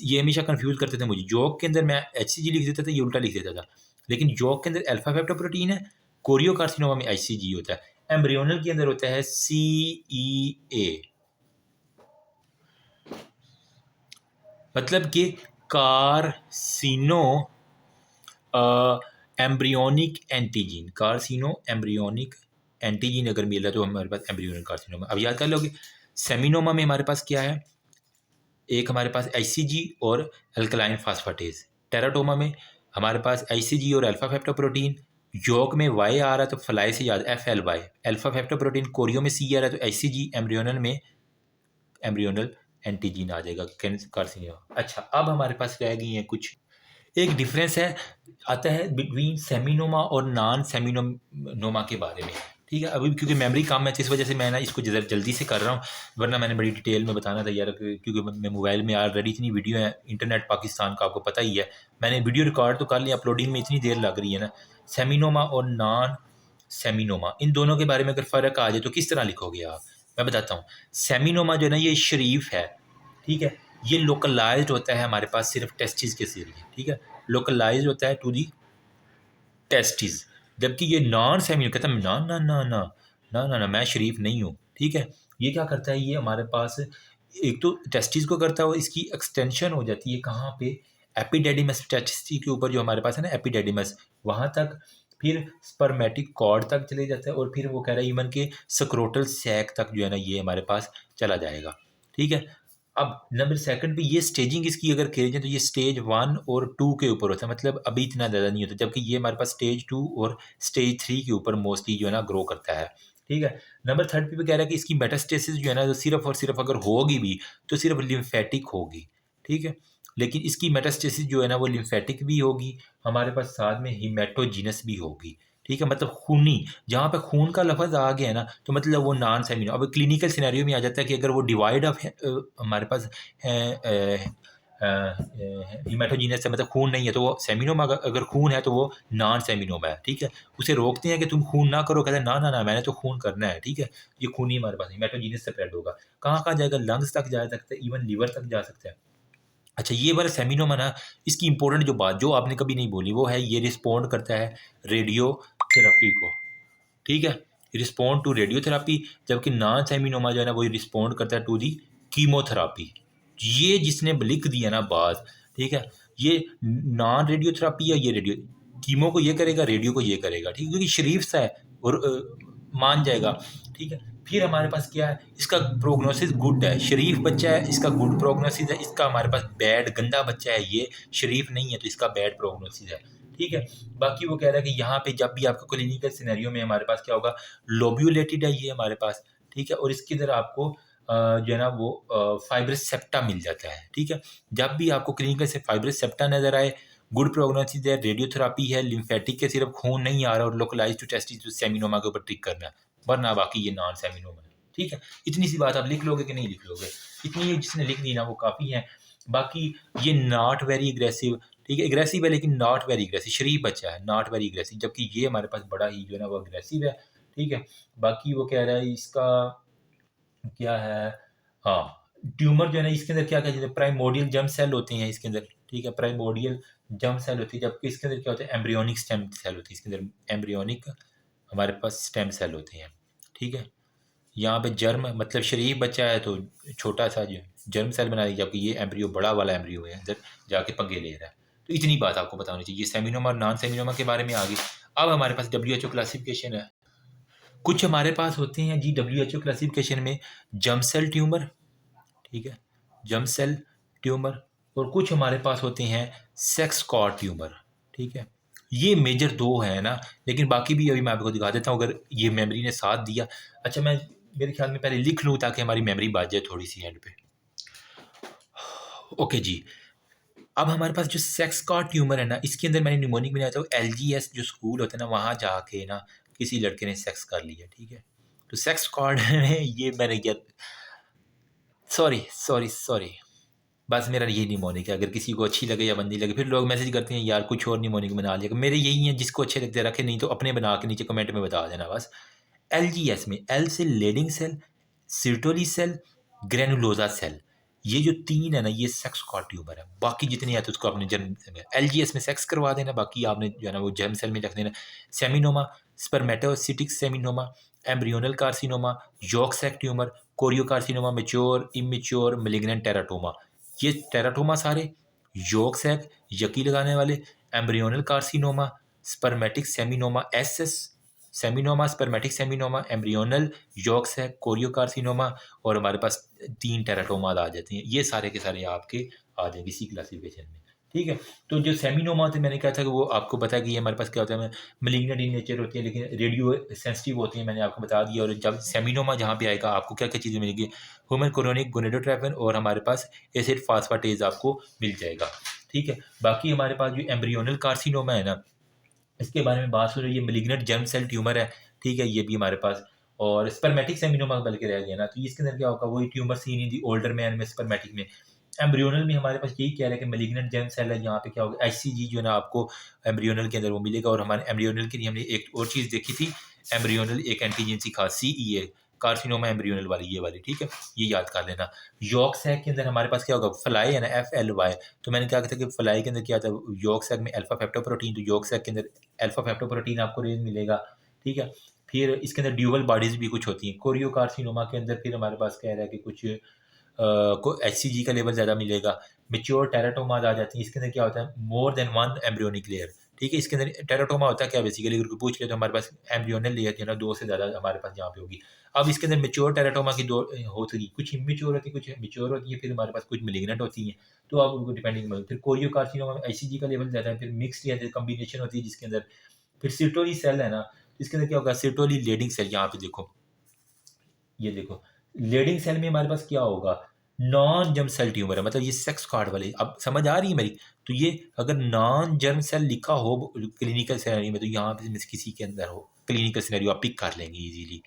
Speaker 1: ये हमेशा कंफ्यूज करते थे मुझे। यॉर्क के अंदर मैं HCG लिख देता था, ये उल्टा लिख देता था, लेकिन यॉर्क के अंदर अल्फा फेप्टोप्रोटीन है, कोरियोकार्सिनोमा में HCG होता है, एम्ब्रियोनल के अंदर होता है CEA, मतलब कि कार्सिनो एम्ब्रियोनिक एंटीजीन, कार्सिनो एम्ब्रियोनिक एंटीजीन अगर मिल रहा है तो हमारे पास एम्ब्रियोनिक कार्सिनोमा। अब याद कर लोगे, सेमिनोमा में हमारे पास क्या है, एक हमारे पास HCG और अल्कलाइन फास्फेटेज। टेराटोमा में हमारे पास HCG और अल्फा फेप्टोप्रोटीन। यॉर्क में Y आ रहा है तो फ्लाई से याद FLY, अल्फा फेप्टोप्रोटीन। कोरियो में C आ रहा है तो HCG, एम्ब्रियोनल में एम्ब्रियोनल एंटीजीन आ जाएगा कार्सिनोमा। अच्छा, अब हमारे पास रह गई हैं कुछ, एक डिफरेंस है आता है बिटवीन सेमिनोमा और नॉन सेमिनोमा के बारे में, ठीक है। अभी क्योंकि मेमोरी कम है तो इस वजह से मैं ना इसको जल्दी से कर रहा हूँ, वरना मैंने बड़ी डिटेल में बताना था यार, क्योंकि मैं मोबाइल में ऑलरेडी इतनी वीडियो है, इंटरनेट पाकिस्तान का आपको पता ही है, मैंने वीडियो रिकॉर्ड तो कर लिया, अपलोडिंग में इतनी देर लग रही है ना। सेमिनोमा और नॉन सेमिनोमा, इन दोनों के बारे में अगर फ़र्क आ जाए तो किस तरह लिखोगे आप? मैं बताता हूँ। सेमिनोमा जो है ना ये शरीफ है, ठीक है। ये लोकलाइज्ड होता है हमारे पास सिर्फ टेस्टिस के जरिए, ठीक है। लोकलाइज्ड होता है टू दी टेस्टिस, जबकि ये नॉन सेमी कहता है ना ना ना ना ना ना ना मैं शरीफ नहीं हूँ, ठीक है। ये क्या करता है, ये हमारे पास एक तो टेस्टिस को करता है, इसकी एक्सटेंशन हो जाती है कहाँ पे, एपिडेडिमस टेस्टिस के ऊपर जो हमारे पास है ना एपिडेडिमस, वहाँ तक, फिर स्पर्मेटिक कॉर्ड तक चले जाता है, और फिर वो कह रहा है इवन के स्क्रोटल सैक तक जो है ना ये हमारे पास चला जाएगा, ठीक है। अब नंबर सेकंड पे ये स्टेजिंग इसकी अगर करें तो ये स्टेज 1 और 2 के ऊपर होता है, मतलब अभी इतना ज़्यादा नहीं होता, जबकि ये हमारे पास स्टेज 2 और स्टेज 3 के ऊपर मोस्टली जो है ना ग्रो करता है, ठीक है। नंबर थर्ड पे कह रहा है कि इसकी मेटास्टेसिस जो है ना, जो सिर्फ और सिर्फ अगर होगी भी तो सिर्फ लिम्फेटिक होगी, ठीक है। लेकिन इसकी मेटास्टेसिस जो है ना वो लिम्फेटिक भी होगी, हमारे पास साथ में हिमेटोजिनस भी होगी, ठीक है। मतलब खूनी, जहाँ पे खून का लफ्ज़ आ गया है ना तो मतलब वो नॉन सेमिनो, अब क्लिनिकल सिनेरियो में आ जाता है कि अगर वो डिवाइड ऑफ हमारे पास हिमेटोजीनस है, मतलब खून नहीं है, तो वो सेमिनोमा, अगर खून है तो वो नॉन सेमिनोमा है, ठीक है। उसे रोकते हैं कि तुम खून ना करो, कहते हैं ना ना ना मैंने तो खून करना है, ठीक है। ये खून ही हमारे पास हिमेटोजीनस स्प्रेड होगा, कहाँ कहाँ जाएगा, लंग्स तक जा सकता है, इवन लीवर तक जा सकता है। अच्छा, ये वाला सेमिनोमा ना, इसकी इंपॉर्टेंट जो बात जो आपने कभी नहीं बोली वो है, ये रिस्पॉन्ड करता है रेडियोथेरेपी को, ठीक है। रिस्पॉन्ड टू रेडियोथेरेपी, जबकि नॉन सेमिनोमा जो है ना वो रिस्पॉन्ड करता है टू दी कीमोथेरापी। ये जिसने लिख दिया ना बात, ठीक है, ये नॉन रेडियोथेरापी या ये रेडियो, कीमो को ये करेगा, रेडियो को ये करेगा, ठीक है, क्योंकि शरीफ सा है और मान जाएगा, ठीक है। फिर हमारे पास क्या है, इसका प्रोग्नोसिस गुड है, शरीफ बच्चा है, इसका गुड प्रोग्नोसिस है। इसका हमारे पास बैड गंदा बच्चा है, ये शरीफ नहीं है तो इसका बैड प्रोग्नोसिस है, ठीक है। बाकी वो कह रहा है कि यहाँ पे जब भी आपको क्लिनिकल सिनेरियो में हमारे पास क्या होगा, लोब्यूलेटेड है ये हमारे पास, ठीक है। और इसके अंदर आपको जो है ना वो फाइब्रस सेप्टा मिल जाता है, ठीक है। जब भी आपको क्लिनिकल से फाइब्रस सेप्टा नजर आए, गुड प्रोग्नोसिस है, रेडियोथेरापी है, लिम्फेटिक के सिर्फ खून नहीं आ रहा और लोकलाइज टू टेस्टिस सेमिनोमा के ऊपर ट्रिक करना है, वरना बाकी ये नॉन सेमिनोमा है, ठीक है। इतनी सी बात आप लिख लोगे कि नहीं लिख लोगे, इतनी जिसने लिख दी ना वो काफ़ी है। बाकी ये नॉट वेरी एग्रेसिव, ठीक है, एग्रेसिव है लेकिन नॉट वेरी एग्रेसिव, शरीफ बच्चा है, नॉट वेरी एग्रेसिव, जबकि ये हमारे पास बड़ा ही जो है ना वो एग्रेसिव है, ठीक है। बाकी वो कह रहा है इसका क्या है, हाँ, ट्यूमर जो है ना इसके अंदर क्या कहते हैं, प्राइमोडियल जर्म सेल होते हैं इसके अंदर, ठीक है, प्राइमोडियल जर्म सेल होती है, जबकि इसके अंदर क्या होता है, एम्ब्रियोनिक स्टेम सेल होती है, इसके अंदर एम्ब्रियोनिक हमारे पास स्टेम सेल होते हैं, ठीक है। यहाँ पे जर्म मतलब शरीफ बच्चा है तो छोटा सा जो जर्म सेल बना दिया, जबकि ये एम्ब्रियो बड़ा वाला एम्ब्रियो है, अंदर जाके पंगे ले रहा है। तो इतनी बात आपको बतानी चाहिए, सेमिनोमा और नॉन सेमिनोमा के बारे में आ गई। अब हमारे पास WHO क्लासिफिकेशन है, कुछ हमारे पास होते हैं जी WHO क्लासिफिकेशन में जर्म सेल ट्यूमर, ठीक है, जर्म सेल ट्यूमर, और कुछ हमारे पास होते हैं सेक्स कॉर्ड ट्यूमर, ठीक है। ये मेजर दो है ना, लेकिन बाकी भी अभी मैं आपको दिखा देता हूँ अगर ये मेमोरी ने साथ दिया। अच्छा, मैं मेरे ख्याल में पहले लिख लूँ ताकि हमारी मेमोरी बाज जाए थोड़ी सी एंड पे। ओके जी, अब हमारे पास जो सेक्स कॉर्ड ट्यूमर है ना, इसके अंदर मैंने निमोनिक बनाया था, LGS जो स्कूल होता है ना वहाँ जाके ना किसी लड़के ने सेक्स कर लिया, ठीक है। तो सेक्स कॉर्ड में ये मैंने किया, सॉरी सॉरी सॉरी, बस मेरा यही निमोनिक है, अगर किसी को अच्छी लगे या बंदी लगे, फिर लोग मैसेज करते हैं यार कुछ और निमोनिक बना लिया, मेरे यही हैं, जिसको अच्छे लगते रखे, नहीं तो अपने बना के नीचे कमेंट में बता देना बस। LGS में एल से lending cell, सिर्टोली cell, granulosa cell, ये जो तीन है ना ये सेक्स कॉर्ड ट्यूमर है, बाकी जितने हैं तो उसको आपने जन्म में LGS में सेक्स करवा देना, बाकी आपने जो है ना वो जर्म सेल में रख देना। Seminoma, spermatocytic seminoma, embryonal carcinoma, yolk sac tumour, choriocarcinoma, mature, immature, malignant teratoma, ये टेराटोमा सारे, यॉर्क सैक, यकी लगाने वाले, embryonal carcinoma, spermatic seminoma, SS seminoma, spermatic seminoma, embryonal, yolk sac, choriocarcinoma, और हमारे पास 3 टेराटोमा आ जाते हैं, ये सारे के सारे आपके आ जाएंगे इसी क्लासिफिकेशन में, ठीक है। तो जो सेमिनोमा होते हैं मैंने कहा था कि वो आपको पता है कि ये हमारे पास क्या होता है, मलिग्नेंट इन नेचर होती है लेकिन रेडियो सेंसिटिव होती है, मैंने आपको बता दिया। और जब सेमिनोमा जहाँ पे आएगा आपको क्या क्या चीज़ें मिलेगी, ह्यूमन कोरोनिक गोनेडोट्रोपिन, और हमारे पास एसिड फास्फाटेज आपको मिल जाएगा, ठीक है। बाकी हमारे पास जो एम्ब्रियोनल कार्सिनोमा है ना, इसके बारे में बात हो रही है, मलिग्नेंट जर्म सेल ट्यूमर है, ठीक है, ये भी हमारे पास। और स्पर्मेटिक सेमिनोमा बल्कि रह गया ना, तो इसके अंदर क्या होगा, वही tumour seen in the older man में स्पर्मेटिक में। एम्ब्रियोनल में हमारे पास यही कह रहा है कि मैलिग्नेंट जर्म सेल है, यहाँ पे क्या होगा, एचसीजी जो है ना आपको एम्ब्रियोनल के अंदर वो मिलेगा। और हमारे एम्ब्रियोनल के लिए हमने एक और चीज़ देखी थी, एम्ब्रियोनल एक एंटीजन सी खास CEA, कार्सिनोमा एम्ब्रियोनल वाली, ये वाली, ठीक है, ये याद कर लेना। यॉर्क सैक के अंदर हमारे पास क्या होगा, फ्लाई है ना, FLY। तो मैंने क्या कहा था कि फ्लाई के अंदर क्या था, यॉर्क सैक में अल्फा फेप्टोप्रोटीन, तो यॉर्क सैक के अंदर अल्फा फेप्टोप्रोटीन आपको रेंज मिलेगा, ठीक है। फिर इसके अंदर ड्यूअल बॉडीज भी कुछ होती हैं। कोरियोकार्सिनोमा के अंदर फिर हमारे पास कह रहा है कि कुछ को HCG का लेवल ज़्यादा मिलेगा। मेच्योर टेराटोमाज आ जाती हैं, इसके अंदर क्या होता है, more than one embryonic layer, ठीक है। इसके अंदर टेराटोमा होता है क्या, बेसिकली अगर कोई पूछ ले तो हमारे पास एम्ब्रियोनल लेयर जो है ना 2 से ज़्यादा हमारे पास यहाँ पे होगी। अब इसके अंदर मेच्योर टेराटोमा की 2 होती है, कुछ इमेच्योर होती है, कुछ मेच्योर होती है, फिर हमारे पास कुछ मैलिग्नेंट होती हैं। तो आप उनको डिपेंडिंग, फिर कोरियोकार्सिनोमा में ICG का लेवल ज़्यादा है, फिर मिक्स्ड या कॉम्बिनेशन होती है जिसके अंदर फिर सिर्टोली सेल है ना, इसके अंदर क्या होगा, सिर्टोली लेडिंग सेल, यहाँ पे देखो, ये देखो, लीडिंग सेल में हमारे पास क्या होगा, नॉन जर्म सेल ट्यूमर है, मतलब ये सेक्स कार्ड वाले, अब समझ आ रही है मेरी। तो ये अगर नॉन जर्म सेल लिखा हो क्लिनिकल सिनेरियो में, तो यहाँ पे किसी के अंदर हो क्लिनिकल सिनेरियो, आप पिक कर लेंगे इजीली,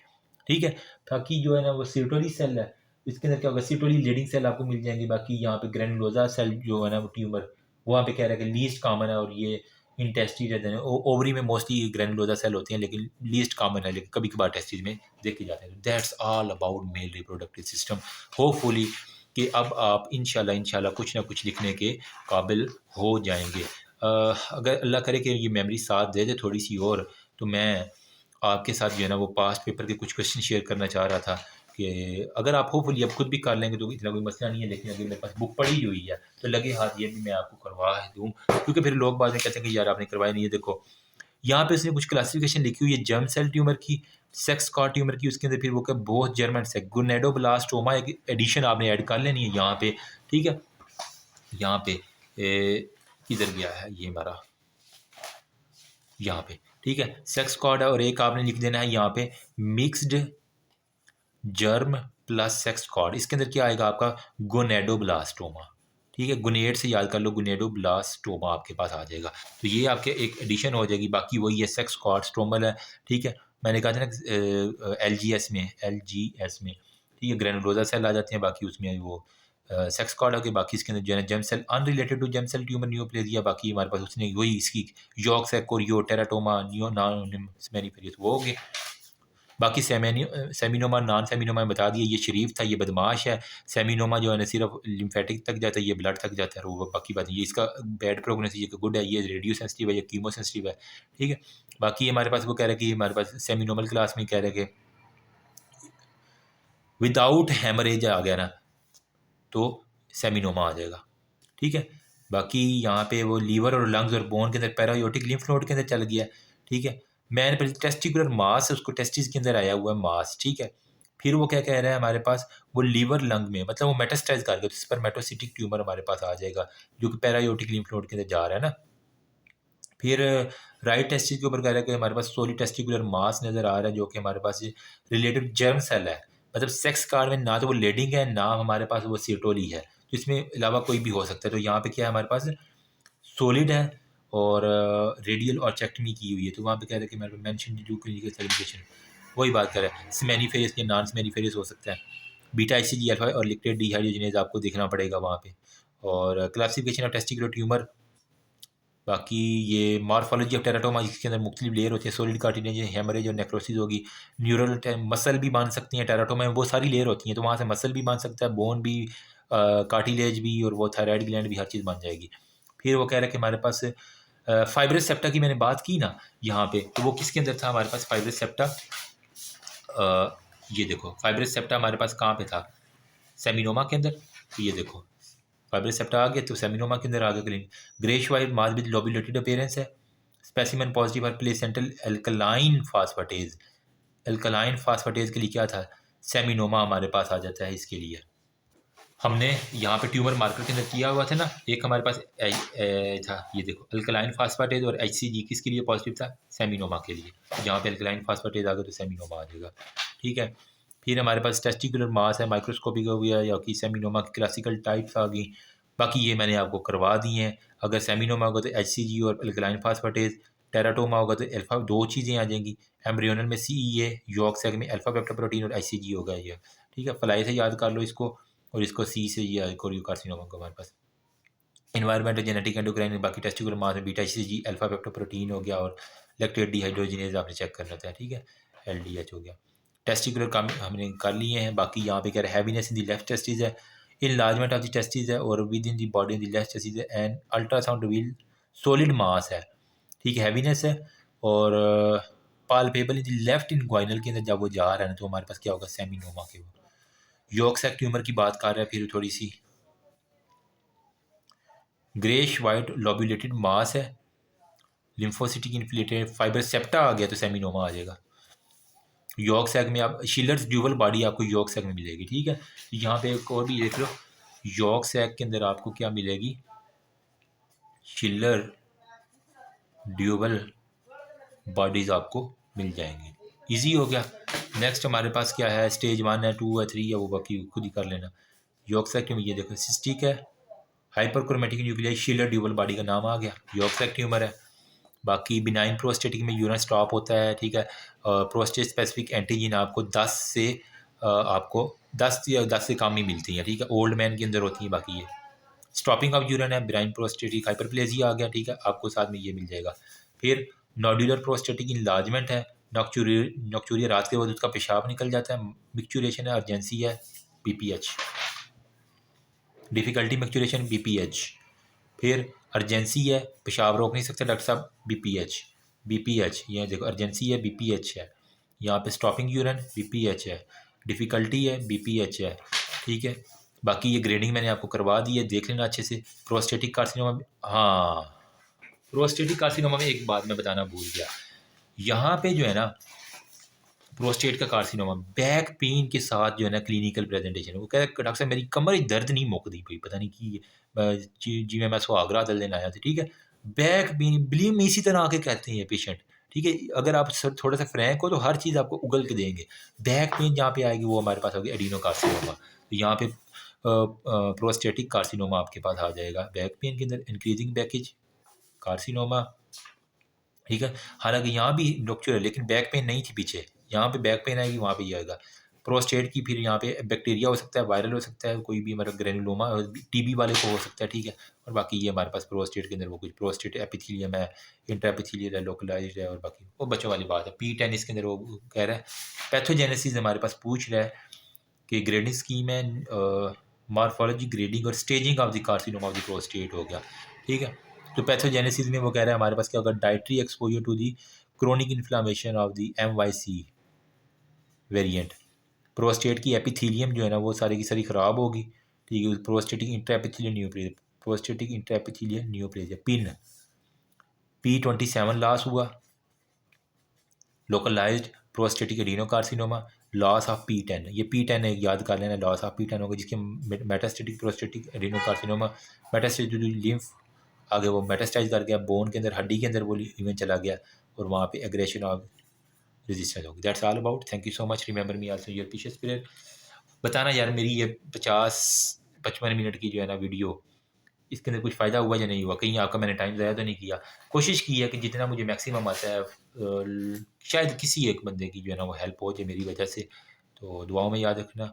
Speaker 1: ठीक है। बाकी जो है ना वो सिर्टोली सेल है, इसके अंदर क्या होगा, सिर्टोली लीडिंग सेल आपको मिल जाएंगे। बाकी यहाँ पे ग्रेनुलोजा सेल जो है ना वो ट्यूमर, वहाँ पे कह रहा है कि लीस्ट कॉमन है, और ये इंटेस्टी रहते हैं, ओवरी में मोस्टली ग्रेनुलोजा सेल होती हैं, लेकिन लीस्ट कॉमन है, लेकिन कभी कभार टेस्टिस में देखे जाते हैं। That's all about male reproductive system. Hopefully कि अब आप इंशाल्लाह कुछ ना कुछ लिखने के काबिल हो जाएंगे। अगर अल्लाह करे कि ये मेमोरी साथ दे दे थोड़ी सी और, तो मैं आपके साथ जो है ना वो पास्ट पेपर के कुछ क्वेश्चन शेयर करना चाह रहा था कि अगर आप होपफुली अब खुद भी कर लेंगे तो इतना कोई मसला नहीं है, लेकिन अगर मेरे पास बुक पड़ी हुई है तो लगे हाथ ये भी मैं आपको करवा दूँ, क्योंकि फिर लोग बाद में कहते हैं कि यार आपने करवाया नहीं है। देखो यहाँ पे उसने कुछ क्लासिफिकेशन लिखी हुई है जर्म सेल ट्यूमर की, सेक्स कार्ड ट्यूमर की, उसके अंदर फिर वो क्या बोथ जर्म एंड सेक्स, गोनेडोब्लास्टोमा एक एडिशन आपने ऐड कर लेनी है यहाँ पे, ठीक है। यहाँ पे किधर गया है ये हमारा, यहाँ पे, ठीक है, सेक्स कार्ड है, और एक आपने लिख देना है यहाँ पे mixed germ plus sex card. इसके अंदर क्या आएगा आपका, गोनेडोब्लास्टोमा, ठीक है, गुनेड से याद कर लो, गुनेडोब्लास्टोमा आपके पास आ जाएगा। तो ये आपके एक एडिशन हो जाएगी, बाकी वही है सेक्स कार्ड स्ट्रोमल है, ठीक है। मैंने कहा था ना LGS में, ठीक है, ग्रेनुलोजा सेल आ जाते हैं, बाकी उसमें वो सेक्स कार्ड हो गए, बाकी इसके अंदर जो है germ cell unrelated to germ cell tumour neoplasia, बाकी हमारे पास उसने वही इसकी yolk sac chorio teratoma neo non seminiferous वो हो गए। बाकी सेमिनोमा नॉन सेमिनोमा में बता दिया, ये शरीफ था, ये बदमाश है। सेमिनोमा जो है ना सिर्फ लिम्फेटिक तक जाता है, ये ब्लड तक जाता है, वो बाकी बात नहीं। ये इसका बैड प्रोग्नोसिस, ये गुड है, ये रेडियो सेंसिटिव है, ये कीमो सेंसिटिव है, ठीक है। बाकी हमारे पास वो कह रहे हैं कि हमारे पास सेमिनोमल क्लास में कह रहे हैं कि विदाउट हेमरेज आ गया ना तो सेमिनोमा आ जाएगा, ठीक है। बाकी यहाँ पे वो लीवर और लंग्स और बोन के अंदर पैरायोटिक लिम्फ नोड के अंदर चल गया, ठीक है। मैंने पहले टेस्टिकुलर मास है, उसको टेस्टिस के अंदर आया हुआ है मास, ठीक है। फिर वो क्या कह रहा है हमारे पास, वो लीवर लंग में, मतलब वो मेटास्टाइज कर गया, तो स्पर्मेटोसिटिक ट्यूमर हमारे पास आ जाएगा, जो कि पैरायोटिक लिम्फ नोड के अंदर जा रहा है ना। फिर राइट टेस्टिस के ऊपर कह रहा है कि हमारे पास सोली टेस्टिकुलर मास नज़र आ रहा है, जो कि हमारे पास रिलेटिव जर्म सेल है, मतलब सेक्स कार्ड में ना तो वो लेडिंग है, ना हमारे पास वो सीटोली है, तो इसमें अलावा कोई भी हो सकता है। तो यहाँ पे क्या है हमारे पास, सॉलिड है, और रेडियल और चेक्टमी की हुई है, तो वहाँ पे कह रहे हैं कि मेरे मेंशन ड्यू क्लिनिकल सेलिब्रेशन, वही बात कर रहा है। स्मेनिफेरियस या नॉन स्मेनिफेरियस हो सकता है, बीटा ICG अल्फा और लिक्विड डिहाइड्रोजनेज आपको देखना पड़ेगा वहाँ पे। और क्लासिफिकेशन ऑफ टेस्टिकुलर ट्यूमर, बाकी ये मॉर्फोलॉजी ऑफ टेराटोमा, इसके अंदर मुख्तलिफ लेयर होती है, सॉलिड कार्टिलेज, हेमरेज और नेक्रोसिस होगी। न्यूरल मसल भी बांध सकती हैं, टेराटोमा में बहुत सारी लेयर होती हैं, तो वहाँ से मसल भी बांध सकता है, बोन भी, कार्टिलेज भी, और वो थायराइड ग्लैंड भी, हर चीज़ बन जाएगी। फिर वो कह रहा है कि हमारे पास फाइब्रस सेप्टा की मैंने बात की ना यहाँ पे, तो वो किसके अंदर था हमारे पास फाइब्रस सेप्टा, ये देखो फाइब्रस सेप्टा हमारे पास कहाँ पे था, सेमिनोमा के अंदर। तो ये देखो फाइब्रस सेप्टा आ गया, तो सेमिनोमा के अंदर आ गया। Greyish white mass with lobulated appearance है, स्पेसिमेन पॉजिटिव और placental alkaline phosphatase, alkaline phosphatase के लिए क्या था, सेमिनोमा हमारे पास आ जाता है। इसके लिए हमने यहाँ पे ट्यूमर मार्कर के अंदर किया हुआ था ना, एक हमारे पास था, ये देखो अल्कलाइन फास्फेटेज और HCG किसके लिए पॉजिटिव था, सेमिनोमा के लिए। जहाँ पे अल्कलाइन फास्फेटेज आ गया तो सेमिनोमा आ जाएगा, ठीक है। फिर हमारे पास टेस्टिकुलर मास है, माइक्रोस्कोपिक हो गया, या कि सेमिनोमा की क्लासिकल टाइप्स आ गई, बाकी ये मैंने आपको करवा दी हैं। अगर सेमिनोमा होगा तो HCG और अल्कलाइन फास्फेटेज, टेराटोमा होगा तो अल्फा, 2 चीज़ें आ जाएंगी। एम्ब्रियोनल में CEA, यॉर्क सैक में अल्फा पेप्टो प्रोटीन और ICG होगा ये, ठीक है। फ्लाई से याद कर लो इसको, और इसको C से ये कोरियोकार्सिनोमा को हमारे पास। इन्वायरमेंटल जेनेटिक एंडोक्राइन, बाकी टेस्टिकुलर मास में बीटा ICG अल्फा पेप्टो प्रोटीन हो गया, और लैक्टेट डिहाइड्रोजिनेज आपने चेक करना था, ठीक है, LDH हो गया। टेस्टिकुलर काम हमने कर लिए हैं। बाकी यहाँ पे कह रहे हैं heaviness in the left testis है, इनलार्जमेंट ऑफ द टेस्टिस है, और with in the body in the left testis है, and ultrasound reveal solid mass है, ठीक है, हैवीनेस है। और palpable in the left inguinal के अंदर जब वो जा रहा है ना, तो हमारे पास क्या होगा, सेमिनोमा के वो यॉर्क सैक ट्यूमर की बात कर रहे हैं। फिर थोड़ी सी ग्रेश वाइट लोब्यूलेटेड मास है, लिम्फोसिटिक इन्फ्लेटेड फाइबर सेप्टा आ गया तो सेमिनोमा आ जाएगा। यॉर्क सैक में आप शिलर्स ड्यूबल बॉडी आपको यॉर्क सैक में मिलेगी, ठीक है। तो यहाँ पे एक और भी देख लो, यॉर्क सैक के अंदर आपको क्या मिलेगी, शिलर ड्यूबल बॉडीज आपको मिल जाएंगी। इजी हो गया। नेक्स्ट हमारे पास क्या है, स्टेज 1 है, 2 है, 3 है, वो बाकी खुद ही कर लेना। यॉर्क सैक में ये देखो सिस्टिक है, हाइपरक्रोमेटिक न्यूक्लियाई, शिलर ड्यूबल बॉडी का नाम आ गया, यॉर्क सैक ट्यूमर है। बाकी बिनाइन प्रोस्टेटिक में यूरिन स्टॉप होता है, ठीक है। प्रोस्टेट स्पेसिफिक एंटीजन आपको 10 या 10 से कम ही मिलती हैं, ठीक है। ओल्ड मैन के अंदर होती हैं। बाकी ये स्टॉपिंग ऑफ यूरिन है, बिनाइन प्रोस्टेटिक हाइपरप्लेजिया आ गया, ठीक है, आपको साथ में ये मिल जाएगा। फिर नोडुलर प्रोस्टेटिक इनलार्जमेंट है, नॉक्चूरिया रात के वक्त उसका पेशाब निकल जाता है, मिक्चुरेशन है, अर्जेंसी है, BPH, डिफ़िकल्टी मिक्चुरेशन, BPH। फिर अर्जेंसी है, पेशाब रोक नहीं सकते डॉक्टर साहब, BPH, ये देखो अर्जेंसी है, BPH है। यहाँ पे स्टॉपिंग यूरिन, BPH है, डिफ़िकल्टी है, BPH है, ठीक है। बाकी ये ग्रेडिंग मैंने आपको करवा दी है, देख लेना अच्छे से। प्रोस्टेटिक कार्सिनोमा, हाँ, प्रोस्टेटिक कार्सिनोमा में एक बात मैं बताना भूल गया, यहाँ पे जो है ना प्रोस्टेट का कार्सिनोमा बैक पेन के साथ जो है ना क्लिनिकल प्रेजेंटेशन है, वो कह रहा डॉक्टर साहब मेरी कमर दर्द नहीं मुकदी भाई, पता नहीं की जी मैं सुहागरा दल देने आया था, ठीक है। बैक पेन बिलीव में इसी तरह आके कहते हैं पेशेंट, ठीक है। अगर आप सर थोड़ा सा फ्रैंक हो तो हर चीज़ आपको उगल के देंगे। बैक पेन जहाँ पे आएगी वो हमारे पास होगी एडिनो कार्सिनोमा, तो यहाँ पे प्रोस्टेटिक कार्सिनोमा आपके पास आ जाएगा। बैक पेन के अंदर इंक्रीजिंग बैकेज कार्सिनोमा, ठीक है। हालांकि यहाँ भी डॉक्टर है, लेकिन बैक पेन नहीं थी पीछे, यहाँ पे बैक पेन आएगी, वहाँ पे ये आएगा। प्रोस्टेट की फिर यहाँ पे बैक्टीरिया हो सकता है, वायरल हो सकता है, कोई भी हमारा ग्रेनुलोमा, TB वाले को हो सकता है, ठीक है। और बाकी ये हमारे पास प्रोस्टेट के अंदर वो कुछ प्रोस्टेट एपिथीलियम है, इंट्राएपिथीलियल है, लोकलाइज्ड है, और बाकी वो बच्चों वाली बात है। P10 इसके अंदर वो कह रहा है। पैथोजेनेसिस हमारे पास पूछ रहा है कि ग्रेडिंग स्कीम है, मॉर्फोलॉजी, ग्रेडिंग और staging of the carcinoma of the prostate हो गया, ठीक है। तो पैथोजेनेसिस में वो कह रहा है हमारे पास क्या होगा, dietary exposure to the chronic inflammation of the MYC variant. Prostate की एपिथीलियम जो है ना वो सारी की सारी ख़राब होगी, ठीक है। Prostatic intraepithelial neoplasia, prostatic intraepithelial neoplasia, PIN P27 loss हुआ, localised prostatic adenocarcinoma, loss of P10, ये P10 है, याद कर लेना, लॉस ऑफ P10 होगा, जिसके metastatic prostatic adenocarcinoma, metastatic lymph आगे वो मेटास्टाइज कर गया, बोन के अंदर, हड्डी के अंदर वो इवन चला गया, और वहाँ पे एग्रेशन ऑफ रेजिस्टेंस होगी। That's all about, thank you so much, remember me also your precious prayer. बताना यार मेरी ये 50-55 मिनट की जो है ना वीडियो, इसके अंदर कुछ फ़ायदा हुआ या नहीं हुआ, कहीं आपका मैंने टाइम ज़ाया तो नहीं किया। कोशिश की है कि जितना मुझे मैक्सिमम आता है शायद किसी एक बंदे की जो है ना वो हेल्प हो जाए मेरी वजह से, तो दुआओं में याद रखना।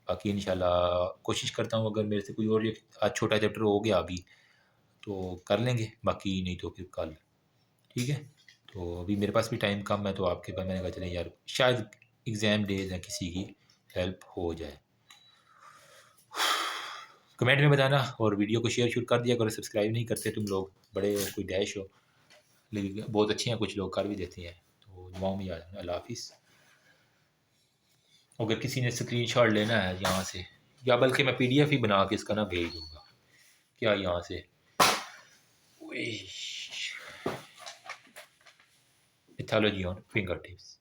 Speaker 1: बाकी इंशाल्लाह कोशिश करता हूँ, अगर मेरे से कोई और ये आज छोटा चैप्टर हो गया अभी तो कर लेंगे, बाकी नहीं तो फिर कल, ठीक है। तो अभी मेरे पास भी टाइम कम है, तो आपके पास मैंने कहा चले यार शायद एग्ज़ाम डेज हैं, किसी की हेल्प हो जाए। कमेंट में बताना, और वीडियो को शेयर कर दिया करो, सब्सक्राइब नहीं करते तुम लोग, बड़े कोई डैश हो, लेकिन बहुत अच्छे हैं, कुछ लोग कर भी देते हैं। तो दुआओं में याद रखना, अल्लाह हाफिज़। अगर किसी ने स्क्रीनशॉट लेना है यहाँ से, या बल्कि मैं PDF ही बना के इसका ना भेज दूँगा, क्या यहाँ से पैथोलॉजी ऑन फिंगर टिप्स।